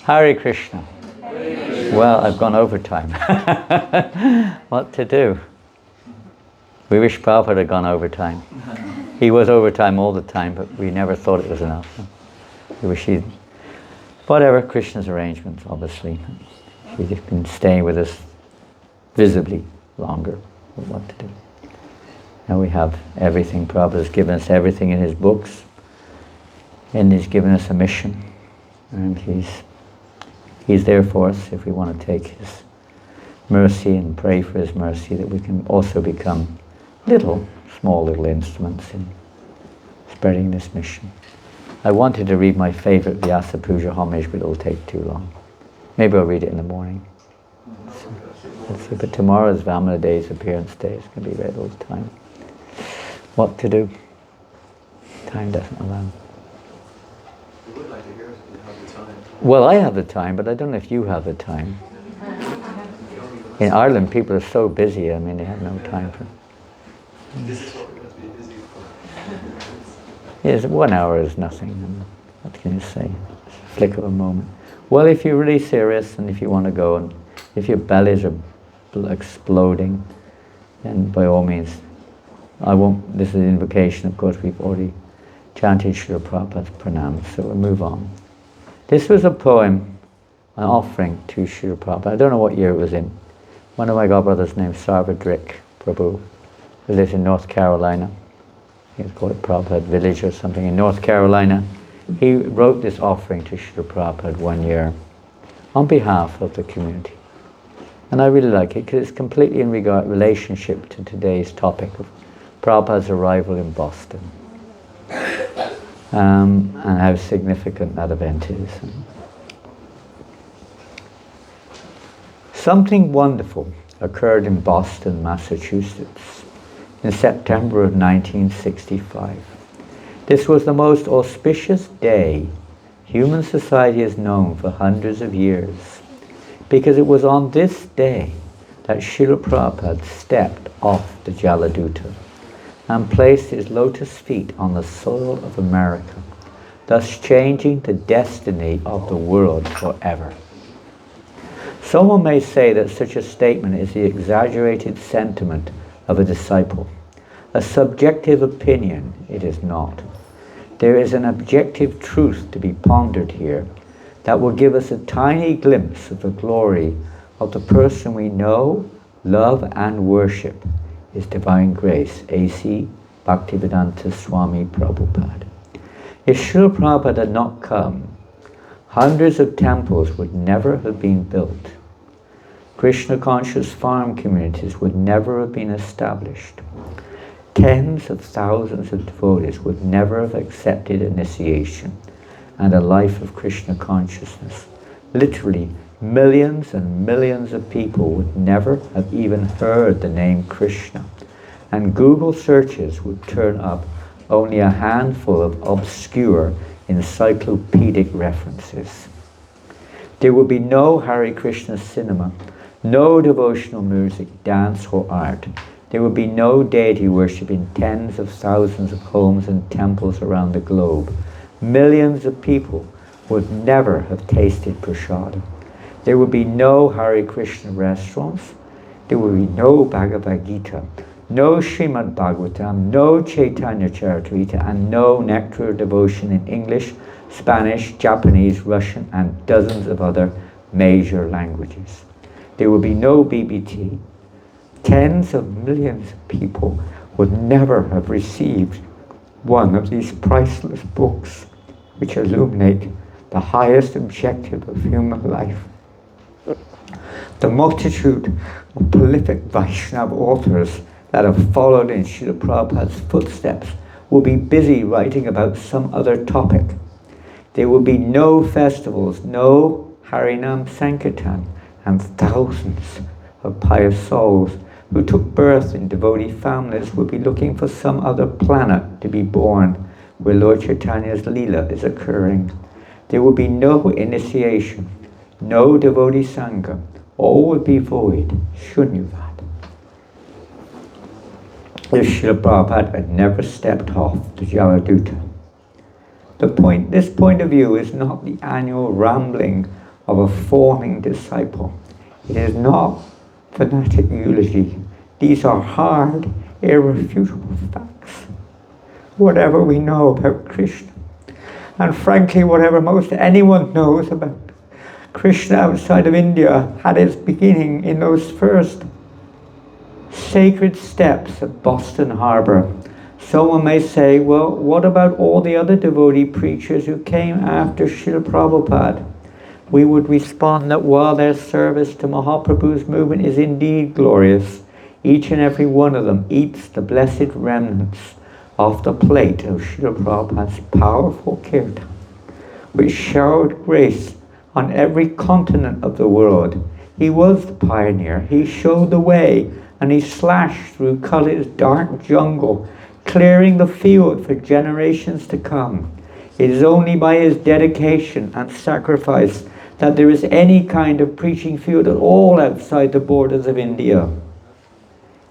Hare Krishna. Well, I've gone over time. What to do? We wish Prabhupada had gone over time. He was over time all the time, but we never thought it was enough. We wish he'd... Whatever, Krishna's arrangements, obviously. He's been staying with us visibly longer. What to do? Now we have everything. Prabhupada's given us everything in his books. And he's given us a mission. And he's there for us if we want to take his mercy and pray for his mercy, that we can also become small little instruments in spreading this mission. I wanted to read my favorite Vyasa Puja homage, but it'll take too long. Maybe I'll read it in the morning. Let's see. But tomorrow's Vamana Day's appearance day. It's going to be read all the time. What to do? Time doesn't allow. We would like to hear it if you have the time. Well, I have the time, but I don't know if you have the time. In Ireland, people are so busy, I mean, they have no time for... This is what we must be busy for. Yes, 1 hour is nothing. What can you say? It's a flick of a moment. Well, if you're really serious and if you want to go, and if your bellies are exploding, then by all means, this is an invocation. Of course, we've already chanted Srila Prabhupada's pranams, so we'll move on. This was a poem, an offering to Srila Prabhupada. I don't know what year it was in. One of my godbrothers named Sarvadrik Prabhu, who lives in North Carolina. He's called it Prabhupada Village or something in North Carolina. He wrote this offering to Srila Prabhupada one year on behalf of the community. And I really like it because it's completely in relationship to today's topic of Prabhupada's arrival in Boston. And how significant that event is. Something wonderful occurred in Boston, Massachusetts in September of 1965. This was the most auspicious day human society has known for hundreds of years, because it was on this day that Srila Prabhupada stepped off the Jaladuta and placed his lotus feet on the soil of America, thus changing the destiny of the world forever. Someone may say that such a statement is the exaggerated sentiment of a disciple. A subjective opinion, it is not. There is an objective truth to be pondered here that will give us a tiny glimpse of the glory of the person we know, love, and worship, His Divine Grace, A.C. Bhaktivedanta Swami Prabhupada. If Srila Prabhupada had not come, hundreds of temples would never have been built. Krishna conscious farm communities would never have been established. Tens of thousands of devotees would never have accepted initiation and a life of Krishna consciousness. Literally, millions and millions of people would never have even heard the name Krishna. And Google searches would turn up only a handful of obscure encyclopedic references. There will be no Hare Krishna cinema, no devotional music, dance or art. There will be no deity worship in tens of thousands of homes and temples around the globe. Millions of people would never have tasted prasada. There will be no Hare Krishna restaurants. There will be no Bhagavad Gita, no Srimad Bhagavatam, no Chaitanya Charitamrita, and no Nectar of Devotion in English, Spanish, Japanese, Russian, and dozens of other major languages. There will be no BBT. Tens of millions of people would never have received one of these priceless books which illuminate the highest objective of human life. The multitude of prolific Vaishnava authors that have followed in Srila Prabhupada's footsteps will be busy writing about some other topic. There will be no festivals, no Harinam Sankirtan, and thousands of pious souls who took birth in devotee families will be looking for some other planet to be born where Lord Chaitanya's Leela is occurring. There will be no initiation, no devotee sangha. All will be void, shunyavad. If Srila Prabhupada had never stepped off the Jaladuta. This point of view is not the annual rambling of a forming disciple. It is not fanatic eulogy. These are hard, irrefutable facts. Whatever we know about Krishna, and frankly whatever most anyone knows about Krishna outside of India, had its beginning in those first sacred steps at Boston Harbor. Someone may say, well, what about all the other devotee preachers who came after Srila Prabhupada? We would respond that while their service to Mahaprabhu's movement is indeed glorious, each and every one of them eats the blessed remnants off the plate of Srila Prabhupada's powerful kirtan, which showered grace on every continent of the world. He was the pioneer. He showed the way, and he slashed through Kali's dark jungle, clearing the field for generations to come. It is only by his dedication and sacrifice that there is any kind of preaching field at all outside the borders of India.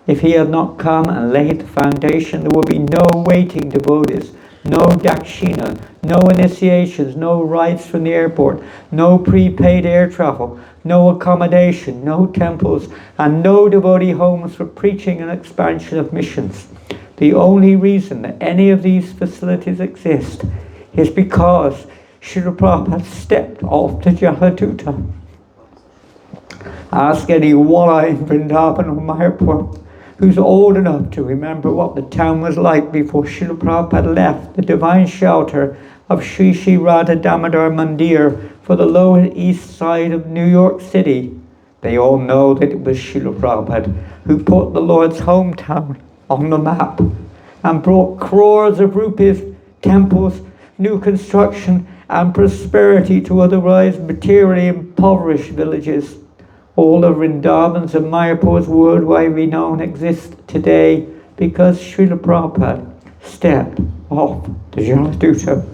If he had not come and laid the foundation, there would be no waiting devotees, no dakshina, no initiations, no rides from the airport, no prepaid air travel, no accommodation, no temples, and no devotee homes for preaching and expansion of missions. The only reason that any of these facilities exist is because Srila Prabhupada stepped off the Jaladuta. Ask any walla in Vrindavan or Mayapur who's old enough to remember what the town was like before Srila Prabhupada left the divine shelter of Sri Sri Radha Damodar Mandir for the lower east side of New York City. They all know that it was Srila Prabhupada who put the Lord's hometown on the map and brought crores of rupees, temples, new construction and prosperity to otherwise materially impoverished villages. All the Vrindavans and Mayapurs worldwide renown exist today because Srila Prabhupada stepped off the Jaladuta.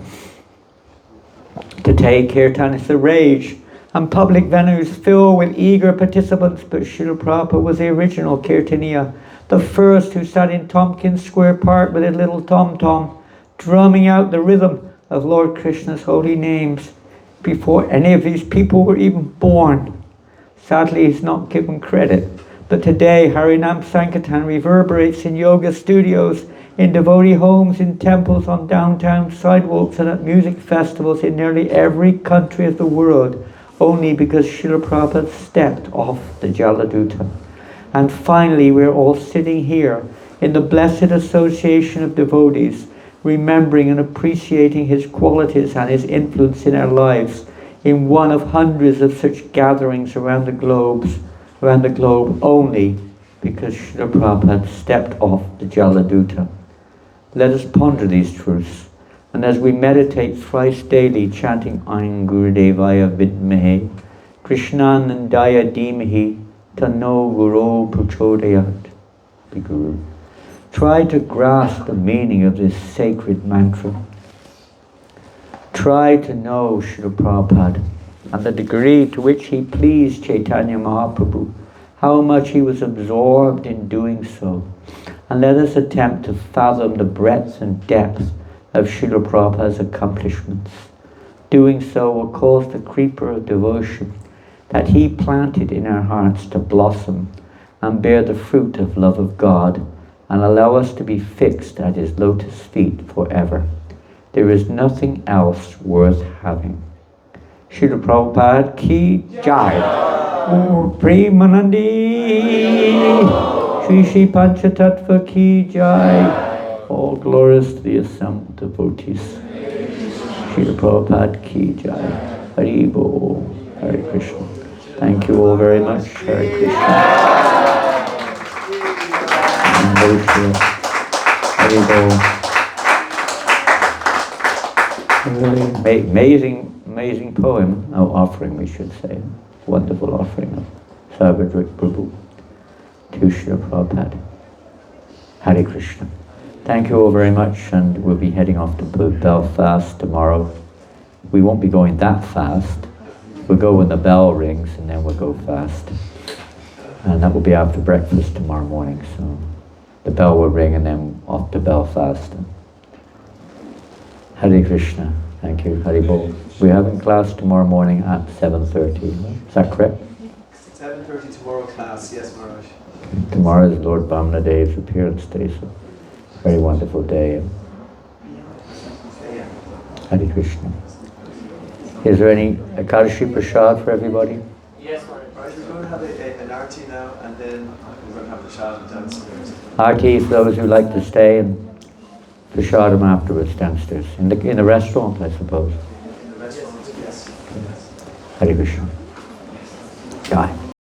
Today Kirtan is the rage and public venues fill with eager participants, but Srila Prabhupada was the original Kirtaniya, the first who sat in Tompkins Square Park with his little tom-tom, drumming out the rhythm of Lord Krishna's holy names before any of these people were even born. Sadly, he's not given credit, but today Harinam Sankirtan reverberates in yoga studios, in devotee homes, in temples, on downtown sidewalks, and at music festivals in nearly every country of the world, only because Srila Prabhupada stepped off the Jaladuta. And finally, we're all sitting here in the blessed association of devotees, remembering and appreciating his qualities and his influence in our lives, in one of hundreds of such gatherings around the globe, only because Srila Prabhupada stepped off the Jaladuta. Let us ponder these truths, and as we meditate thrice daily, chanting Aim Gurudevaya Vidmahe, Krishnanandaya Dhimahi, Tanno Guru Prachodayat, be Guru. Try to grasp the meaning of this sacred mantra. Try to know Srila Prabhupada and the degree to which he pleased Chaitanya Mahaprabhu, how much he was absorbed in doing so. And let us attempt to fathom the breadth and depth of Srila Prabhupada's accomplishments. Doing so will cause the creeper of devotion that he planted in our hearts to blossom and bear the fruit of love of God, and allow us to be fixed at his lotus feet forever. There is nothing else worth having. Srila Prabhupada ki jai. Or Premanandi. Shri Shri Panchatattva ki jai. All glories to the assembled devotees. Srila Prabhupada ki jai. Hari Bol. Hare Krishna. Thank you all very much. Hare Krishna. Hari Bol. Really amazing poem, offering we should say. Wonderful offering of Sarvadrik Prabhu to Srila Prabhupada. Hare Krishna. Thank you all very much, and we'll be heading off to Belfast tomorrow. We won't be going that fast. We'll go when the bell rings, and then we'll go fast. And that will be after breakfast tomorrow morning, so the bell will ring and then off to Belfast. Hare Krishna. Thank you. Hari Bol. We're having class tomorrow morning at 7:30. Is that correct? 7:30 tomorrow class, yes, Maharaj. Tomorrow is Lord Bamnade's appearance day, so very wonderful day. Hare Krishna. Is there any Ekadashi Prasad for everybody? Yes, Maharaj. We're going to have an arti now, and then we're going to have the shad downstairs. Arti for those who like to stay, and Prashadam afterwards downstairs. In the restaurant, I suppose. In the restaurant, yes. Hare Krishna. Jai.